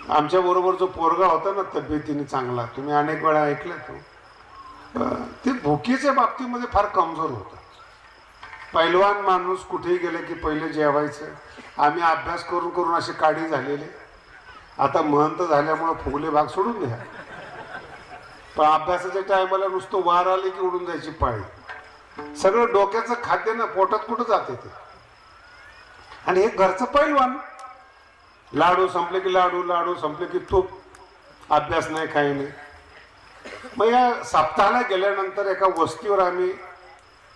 आमच्या बरोबर जो पोरगा होता ना तब्येतीने चांगला, तुम्ही अनेक वेळा ऐकलं तो, ते भुकेच्या बाबतीमध्ये फार कमजोर होता. पैलवान माणूस कुठेही गेले की पहिले जेवायचं. आम्ही अभ्यास करून करून असे काढी झालेले, आता महंत झाल्यामुळे फुगले भाग सोडून द्या, पण अभ्यासाच्या टायमाला नुसतं वार आले की उडून जायची पाळी. सगळं डोक्याचं खाद्य ना पोटात कुठं जाते ते. आणि हे घरचं पैलवान, लाडू संपले की लाडू, लाडू संपले की तूप, अभ्यास नाही काही नाही. मग या सप्ताहाला गेल्यानंतर एका वस्तीवर आम्ही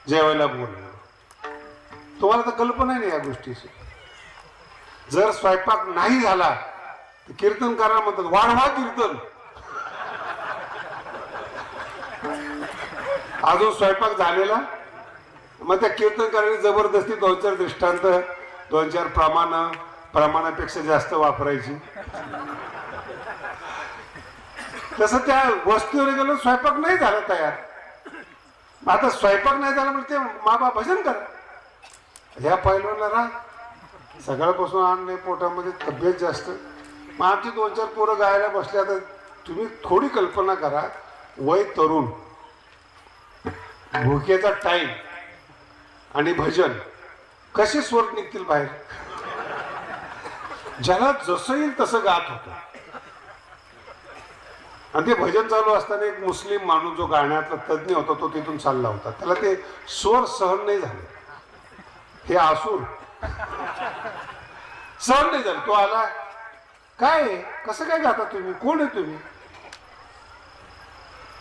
जेवायला बोललो. तुम्हाला तर कल्पना नाही या गोष्टीची. जर स्वयंपाक नाही झाला तर कीर्तनकाराला म्हणतात वाढवा कीर्तन. अजून स्वयंपाक झालेला, मग त्या कीर्तनकाराने जबरदस्ती 2-4 दृष्टांत, 2-4 प्रमाणापेक्षा जास्त वापरायची. तसं त्या वस्तीवर गेलो, स्वयंपाक नाही झाला तयार. आता स्वयंपाक नाही झाला म्हणजे ते माबा भजन करा. ह्या पैलवानला राग, सगळ्यापासून आण नाही पोटामध्ये, तब्येत जास्त. मग आमची 2-4 पोरं गायला बसले. आता तुम्ही थोडी कल्पना करा, वय तरुण, भुकेचा टाईम आणि भजन, कसे स्वर निघतील बाहेर. ज्याला जसं येईल तसं गात होतं. आणि ते भजन चालू असताना एक मुस्लिम माणूस जो गाण्यातला तज्ज्ञ होता तो तिथून चालला होता. त्याला ते स्वर सहन नाही झाले. हे आसूर सहन नाही झालं. तो आला, काय कसं काय गाता तुम्ही, कोण आहे तुम्ही?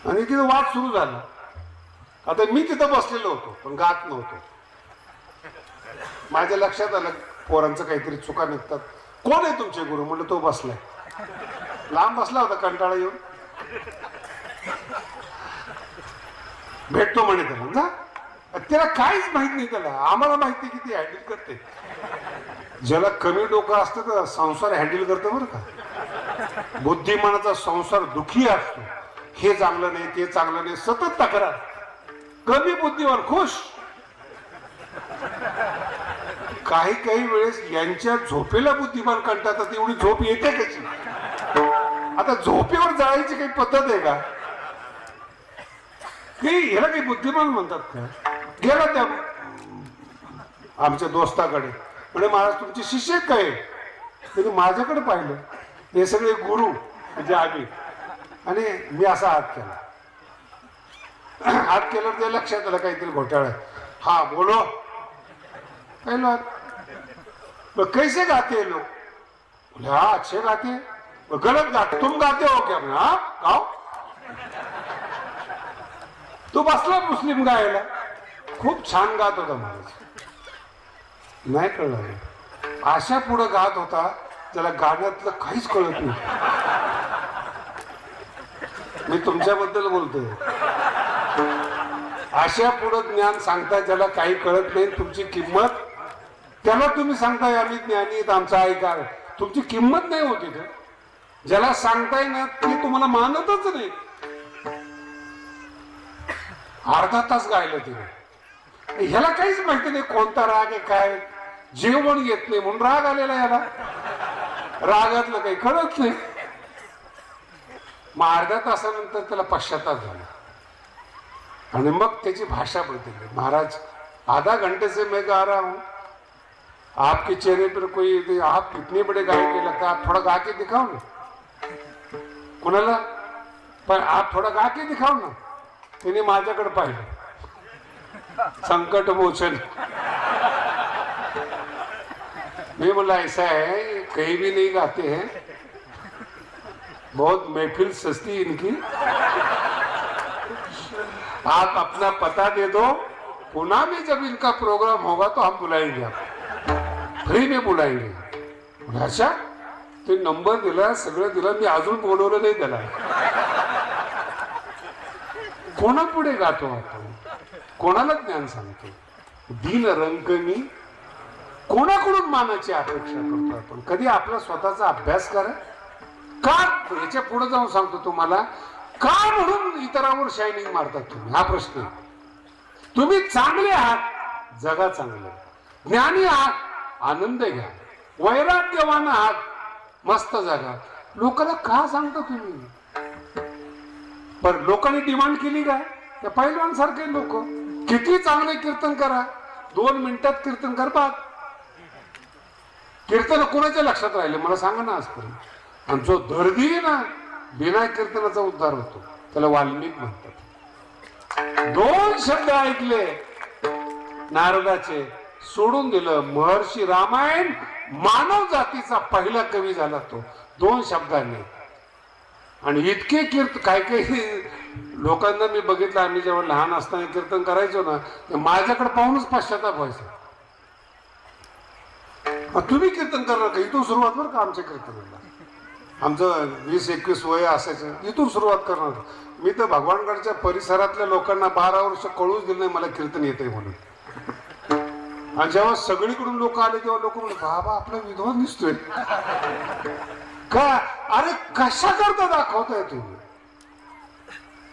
आणि तिथं वाद सुरू झाला. आता मी तिथं बसलेलो होतो पण गात नव्हतो. माझ्या लक्षात आलं पोरांचं काहीतरी चुका निघतात. कोण आहे तुमचे गुरु? म्हणलं तो बसलाय. लांब बसला होता कंटाळा येऊन. भेटतो म्हणे त्याला. जा, त्याला काहीच माहित नाही. त्याला आम्हाला माहिती किती हँडल करते. ज्याला कमी डोकं असतं तर संसार हँडल करतं बरं का. बुद्धिमानाचा संसार दुखी असतो. हे चांगलं नाही, ते चांगलं नाही, सतत तक्रार. कमी बुद्धिवान खुश. काही काही वेळेस यांच्या झोपेला बुद्धिमान कंटाळतात. एवढी झोप येते कशी? आता झोपेवर जायची काही पद्धत आहे का? ह्याला काही बुद्धिमान म्हणतात का? गेला त्या आमच्या दोस्ताकडे, म्हणजे महाराज तुमचे शिष्य आहेत काय? त्यांनी माझ्याकडे पाहिलं. हे सगळे गुरु म्हणजे आम्ही. आणि मी असा हात केला. हात केल्यावर ते लक्षात आलं काहीतरी घोटाळा. हा बोलो. पहलवान कैसे गाते लोग? बोले हाँ अच्छे गाते हैं. गलत गाते. तुम गाते हो क्या? हाँ गाओ. तो बसला मुस्लिम गायला. खूप छान गात होता महाराज. नाही कळलं. अशा पुढे गात होता त्याला गाण्यातलं काहीच कळत नाही. मी तुमच्याबद्दल बोलतोय. अशा पुढे ज्ञान सांगताय ज्याला काही कळत नाही. तुमची किंमत त्याला तुम्ही सांगताय आम्ही ज्ञानी, आमचा ऐका. तुमची किंमत नाही होती. तर ज्याला सांगताय ना ते तुम्हाला मानतच नाही. अर्धा तास गायलं तिने. ह्याला काहीच माहिती नाही कोणता राग आहे काय. जेवण येत नाही म्हणून राग आलेला याला. रागातलं काही कळत नाही. मग अर्ध्या तासानंतर त्याला पश्चाताप झाला आणि मग त्याची भाषा बदलली. महाराज आधा घंटे से मैं गा रहा हूं, आपके चेहरे पर कोई, आप कितने बड़े गायक लगता है, आप थोड़ा गा के दिखाओ ना. कुणाला पण आप थोड़ा गा के दिखाओ ना. त्याने माझ्याकडे पाहिलं. संकट मोचन. मैं बोला ऐसा है कहीं भी नहीं गाते हैं, बहुत महफिल सस्ती इनकी, आप अपना पता दे दो, पुनः भी जब इनका प्रोग्राम होगा तो हम बुलाएंगे, आप फ्री में बुलाएंगे. अच्छा ते नंबर दिला, सगळं दिलं, मी अजून बोलवलं नाही त्याला. कोणापुढे गातो आपण, कोणाला ज्ञान सांगतो. दिन रंग मी कोणाकडून मानाची अपेक्षा करतो आपण. कधी आपला स्वतःचा अभ्यास करा. का याच्या पुढे जाऊन सांगतो तुम्हाला, का म्हणून इतरांवर शायनिंग मारतात तुम्ही, हा प्रश्न. तुम्ही चांगले आहात, जगा चांगलं. ज्ञानी आहात, आनंद घ्या. वैराग्यवान आहात, मस्त जगा. लोकांना का सांगता तुम्ही. पण लोकांनी डिमांड केली काय, त्या पहिलवानसारखे लोक किती चांगले कीर्तन करा, 2 मिनिटात कीर्तन कर बाद. कीर्तन कोणाच्या लक्षात राहिले मला सांगा ना आजपर्यंत. आणि जो दर्दी आहे ना, बिना कीर्तनाचा उद्धार होतो, त्याला वाल्मिक म्हणतात. 2 शब्द ऐकले नारदाचे, सोडून दिलं. महर्षी रामायण मानव जातीचा पहिला कवी झाला तो 2 शब्दांनी. आणि इतके काय काही लोकांना मी बघितलं, आम्ही जेव्हा लहान असताना कीर्तन करायचो ना, तर माझ्याकडे पाहूनच पश्चाताप व्हायचा. तुम्ही कीर्तन करणार का, इथून सुरुवात बरं का आमच्या कीर्तनाला. आमचं 20-21 वय असायचं, इथून सुरुवात करणार. मी तर भगवानगडच्या परिसरातल्या लोकांना 12 वर्ष कळूच दिलं नाही मला कीर्तन येतंय म्हणून. आणि जेव्हा सगळीकडून लोक आले तेव्हा लोक म्हणले बाबा आपला विद्वान दिसतोय का. अरे कशा करता दाखवताय तुम्ही.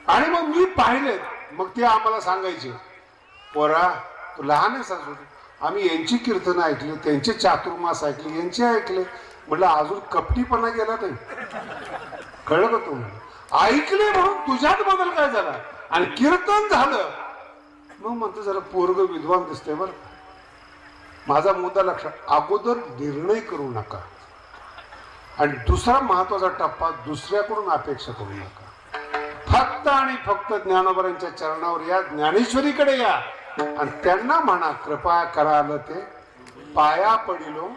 आणि मग मी पाहिले, मग ते आम्हाला सांगायचे, पोरा तू लहान आहे सासू, आम्ही यांची कीर्तन ऐकली, त्यांचे चातुर्मास ऐकले, यांचे ऐकले. म्हटलं अजून कपटीपणा गेला नाही. कळलं का तुम्हाला. ऐकले म्हणून तुझ्यात बदल काय झाला, आणि कीर्तन झालं मग म्हणतो जरा पोरग विद्वान दिसतंय बरं. माझा मुद्दा लक्षात, अगोदर निर्णय करू नका. आणि दुसरा महत्वाचा टप्पा, दुसऱ्याकडून अपेक्षा करू नका. फक्त आणि फक्त ज्ञानोबरांच्या चरणावर या, ज्ञानेश्वरीकडे या आणि त्यांना म्हणा कृपा कराल ते पाया पडिलो.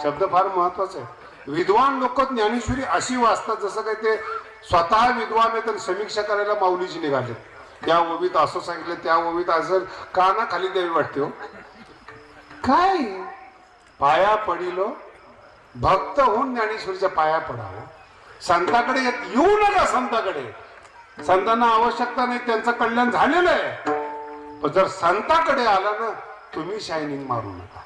शब्द फार महत्वाचा आहे. विद्वान लोक ज्ञानेश्वरी अशी वाचतात जसं काही ते स्वतः विद्वान आहे, तर समीक्षा करायला माऊलीची निघाले. त्या ओवीत असं सांगितलं, त्या ओवीत असं, काना खाली द्यावी वाटते हो. काय पाया पडिलो, भक्त होऊन ज्ञानेश्वरीच्या पाया पडावं. संताकडे येऊ नका. संताकडे, संतांना आवश्यकता नाही, त्यांचं कल्याण झालेलं आहे. पण जर संताकडे आला ना, तुम्ही शायनिंग मारू नका.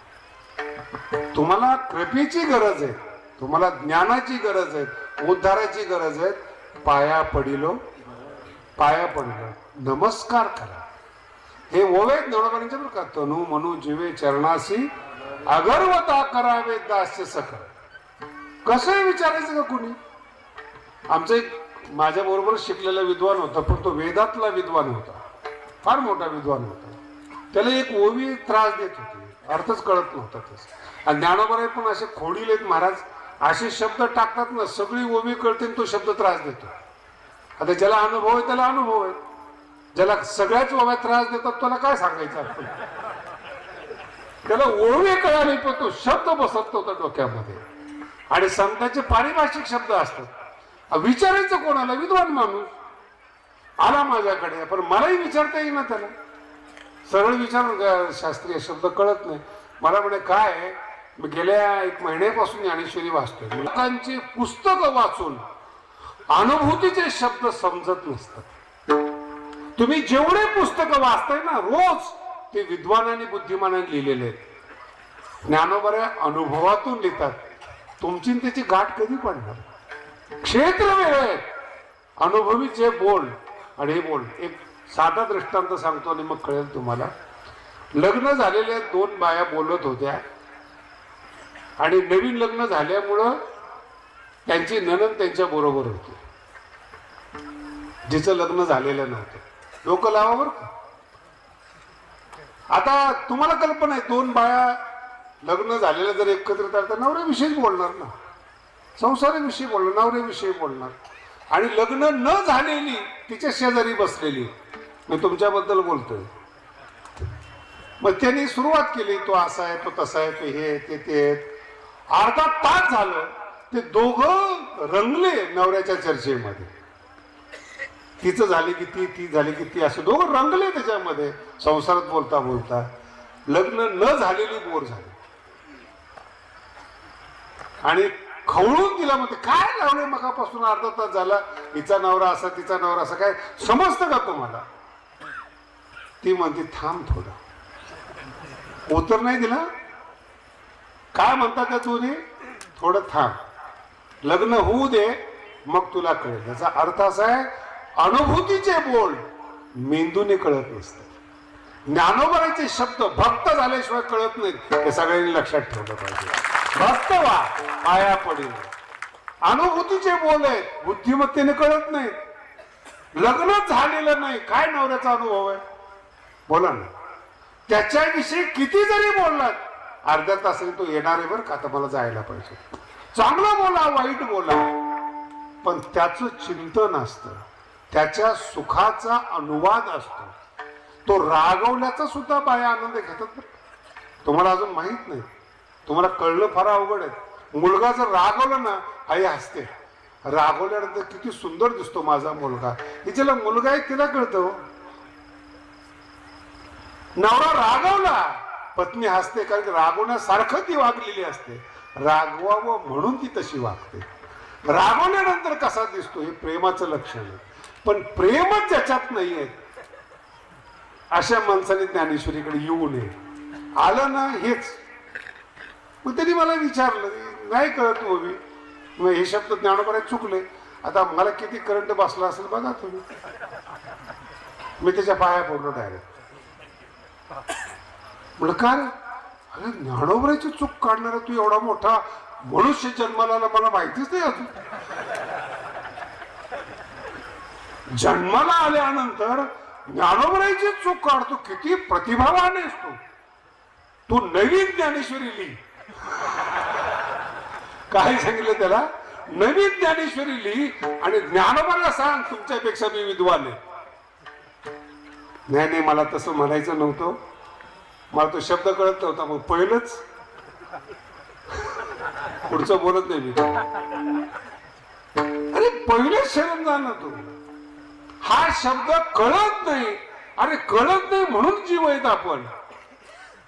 तुम्हाला कृपेची गरज आहे, तुम्हाला ज्ञानाची गरज आहे, उद्धाराची गरज आहे. पाया पडिलो, पाया पडिलो, नमस्कार करा. हे ओवे ज्ञानोबांचे बरं का. तनु मनु जीवे चरणासी अगरवता करावे दास्य सकर. कसं विचारायचं का कुणी. आमचं एक माझ्या बरोबर शिकलेला विद्वान होता, पण तो वेदातला विद्वान होता, फार मोठा विद्वान होता. त्याला एक ओवी त्रास देत होती, अर्थच कळत नव्हता त्याचा. आणि ज्ञानोबा पण असे खोडीलेत महाराज, असे शब्द टाकतात ना, सगळी ओवी कळते तो शब्द त्रास देतो. आता ज्याला अनुभव आहे त्याला अनुभव आहे, ज्याला सगळ्याच ओव्या त्रास देतात त्याला काय सांगायचं आपण. त्याला ओवी कळाली पण तो शब्द बसत होता डोक्यामध्ये. आणि संतांचे पारिभाषिक शब्द असतात. विचारायचं कोणाला, विद्वान माणूस आला माझ्याकडे, पण मलाही विचारता येईल ना त्याला. सरळ विचार, शास्त्रीय शब्द कळत नाही. मला म्हणे काय, मी गेल्या 1 महिन्यापासून ज्ञानेश्वरी वाचतोय. लोकांची पुस्तकं वाचून अनुभूतीचे शब्द समजत नसतात. तुम्ही जेवढे पुस्तकं वाचताय ना रोज, ते विद्वानांनी बुद्धिमानांनी लिहिलेले आहेत. ज्ञानोबा अनुभवातून लिहितात. तुमची त्याची गाठ कधी पडणार. क्षेत्र वेगळे आहेत. अनुभवी जे बोल आणि हे बोल. एक साधा दृष्टांत सांगतो आणि मग कळेल तुम्हाला. लग्न झालेल्या 2 बाया बोलत होत्या. आणि नवीन लग्न झाल्यामुळं त्यांची नणंद त्यांच्या बरोबर होती, जिचं लग्न झालेलं नव्हतं. डोकं लावा बरं का. आता तुम्हाला कल्पना आहे, दोन बाया लग्न झालेल्या जर एकत्रित आल्या तर नवऱ्याविषयीच बोलणार ना, संसाराविषयी बोलणार, नवऱ्याविषयी बोलणार. आणि लग्न न झालेली तिच्या शेजारी बसलेली, मी तुमच्याबद्दल बोलतोय, मग त्यांनी सुरुवात केली, तो असा आहे, तो तसा आहे, तो हे ते. अर्धा तास झालं ते दोघं रंगले नवऱ्याच्या चर्चेमध्ये. तिचं झाली किती, ती झाली किती, असे दोघं रंगले त्याच्यामध्ये संसारात बोलता बोलता. लग्न न झालेली बोर झाली आणि खवळून तिला म्हणते, काय लावले मगापासून अर्धा तास झाला, हिचा नवरा असा तिचा नवरा असा, काय समजतं का तुम्हाला? ती म्हणते थांब थोडं. उत्तर नाही दिला. काय म्हणतात त्या दोन्ही, थोडं थांब, लग्न होऊ दे, मग तुला कळेल. याचा अर्थ असा आहे, अनुभूतीचे बोल मेंदूने कळत नसतात. ज्ञानोबराचे शब्द भक्त झाल्याशिवाय कळत नाहीत, हे सगळ्यांनी लक्षात ठेवलं पाहिजे. भक्त व्हा, पाया पडेल. अनुभूतीचे बोल आहेत, बुद्धिमत्तेने कळत नाहीत. लग्नच झालेलं नाही, काय नवऱ्याचा अनुभव आहे बोला ना. त्याच्याविषयी किती जरी बोललात, अर्ध्या तासाने तो येणार आहे बरं का, आता मला जायला पाहिजे. चांगलं बोला, वाईट बोला, पण त्याचं चिंतन असतं, त्याच्या सुखाचा अनुवाद असतो. तो रागवल्याचा सुद्धा बाया आनंद घेतात. तुम्हाला अजून माहित नाही, तुम्हाला कळलं फार अवघड आहे. मुलगा जर रागवला ना, आई हसते, रागवल्यानंतर किती सुंदर दिसतो माझा मुलगा. हिच्याला मुलगा आहे तिला कळतं. नवरा रागवला, पत्नी हसते, कारण रागवण्यासारखं ती वागलेली असते. रागवावं म्हणून ती तशी वागते. रागवल्यानंतर कसा दिसतो हे प्रेमाचं लक्षण आहे. पण प्रेमच ज्याच्यात नाही आहे, अशा माणसाने ज्ञानेश्वरीकडे येऊ नये. आलं ना हेच. मग त्यांनी मला विचारलं, नाही कळत ओवी, मग हे शब्द ज्ञानोबरात चुकले. आता मला किती करंट बसला असेल बघा तुम्ही. मी त्याच्या पाया पडलो डायरेक्ट. म्हणलं का रे? अरे ज्ञानोबराची चूक काढणारा तू एवढा मोठा मनुष्य जन्माला आला, मला माहितीच नाही अजून. जन्माला आल्यानंतर ज्ञानोबराची चूक काढतो, किती प्रतिभावान आहेस तू. तू नवीन ज्ञानेश्वरी लिही. काय सांगितलं त्याला? नवीन ज्ञानेश्वरी लिही आणि ज्ञानोबाला सांग तुमच्यापेक्षा मी विद्वान आहे. नाही, मला तसं म्हणायचं नव्हतं, मला तो शब्द कळत नव्हता. मग पहिलंच पुढचं बोलत नाही मी. अरे पहिलेच शरण जाणं तू. हा शब्द कळत नाही. अरे कळत नाही म्हणून जीव आहेत आपण,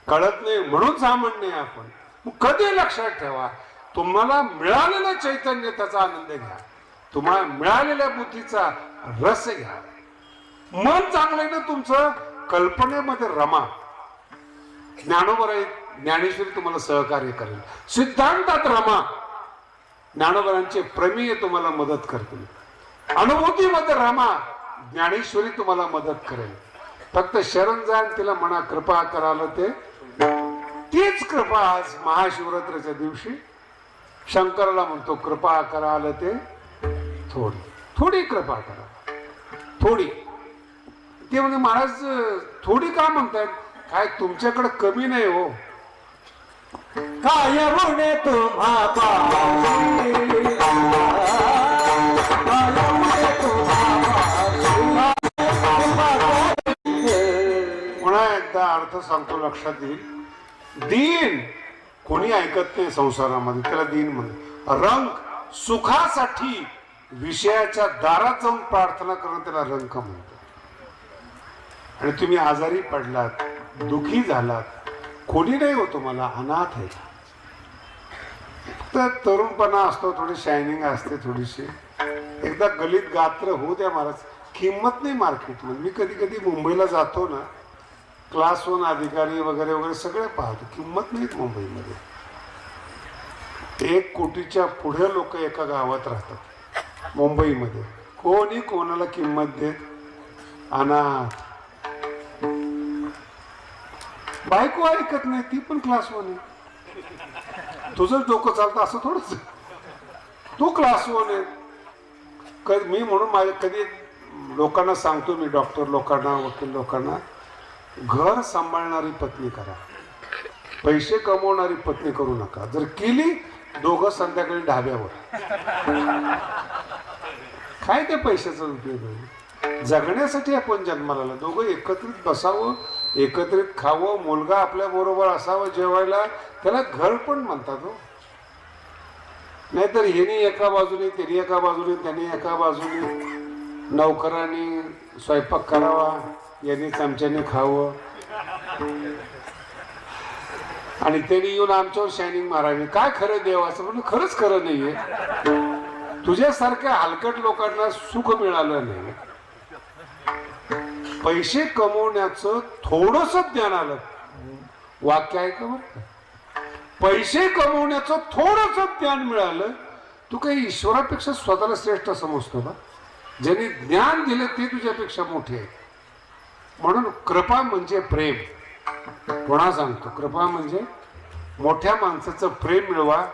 कळत नाही म्हणून सामान्य आहे आपण. मग कधी लक्षात ठेवा, तुम्हाला मिळालेलं चैतन्य त्याचा आनंद घ्या, तुम्हाला मिळालेल्या बुद्धीचा रस घ्या. मन चांगलं ना तुमचं, कल्पनेमध्ये रमा. ज्ञानोबराई ज्ञानेश्वरी तुम्हाला सहकार्य करेल. सिद्धांतात रमा. ज्ञानोबरांचे प्रमेय तुम्हाला मदत करतील. अनुभूतीमध्ये रमा. ज्ञानेश्वरी तुम्हाला मदत करेल. फक्त शरण जाण तिला म्हणा कृपा कराल ते. तीच कृपा आज महाशिवरात्रीच्या दिवशी शंकराला म्हणतो, कृपा कराल ते थोडी थोडी कृपा करा, थोडी. ते म्हणजे महाराज थोडी का म्हणतात? काय तुमच्याकडे कमी नाही हो. काय होणे तुम्हा पुन्हा एकदा अर्थ सांगतो, लक्षात येईल. दीन कोणी ऐकत नाही संसारामध्ये, त्याला दीन म्हणतात. रंग सुखासाठी विषयाच्या दारात जाऊन प्रार्थना करून त्याला रंग म्हणतात. आणि तुम्ही आजारी पडलात, दुखी झालात, कोणी नाही हो तुम्हाला, अनाथ आहे. फक्त तरुणपणा असतो, थोडी शायनिंग असते थोडीशी. एकदा गलित गात्र होऊ द्या महाराज. किंमत नाही मार्केटमध्ये. मी कधी कधी मुंबईला जातो ना, क्लास 1 अधिकारी वगैरे वगैरे सगळे पाहतो, किंमत नाहीत मुंबईमध्ये. 1 कोटीच्या पुढे लोक एका गावात राहतात मुंबईमध्ये. कोणी कोणाला किंमत देत? अनाथ. बायको ऐकत नाही, ती पण क्लास 1 आहे. तुझं डोकं चालतं असं थोडंच. तू क्लास 1 आहे. कधी मी म्हणून माझ्या कधी लोकांना सांगतो, मी डॉक्टर लोकांना, वकील लोकांना, घर सांभाळणारी पत्नी करा, पैसे कमवणारी पत्नी करू नका. जर केली दोघं संध्याकाळी ढाब्यावर, काय त्या पैशाचा उपयोग आहे? जगण्यासाठी आपण जन्माला आलो. दोघं एकत्रित बसावं, एकत्रित खावं, मुलगा आपल्या बरोबर असावं जेवायला, त्याला घर पण म्हणतात हो. नाहीतर ह्यानी एका बाजूने, त्याने एका बाजूने, त्याने एका बाजूने, नौकरांनी स्वयंपाक करावा, यांनी चमच्याने खावं, आणि त्यांनी येऊन आमच्यावर शायनिंग मारावी. काय खरं देवाचं? म्हणजे खरंच खरं नाहीये. तुझ्यासारख्या हलकट लोकांना सुख मिळालं नाही. पैसे कमवण्याचं थोडंसं ज्ञान आलं. वाक्य आहे का बरं? पैसे कमवण्याचं थोडंसं ज्ञान मिळालं. तू काही ईश्वरापेक्षा स्वतःला श्रेष्ठ समजतो का? ज्यांनी ज्ञान दिलं ते तुझ्यापेक्षा मोठे आहे. म्हणून कृपा म्हणजे प्रेम. पुन्हा सांगतो, कृपा म्हणजे मोठ्या माणसाचं प्रेम मिळवा,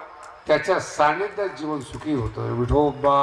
त्याच्या सानिध्यात जीवन सुखी होतं. विठोबा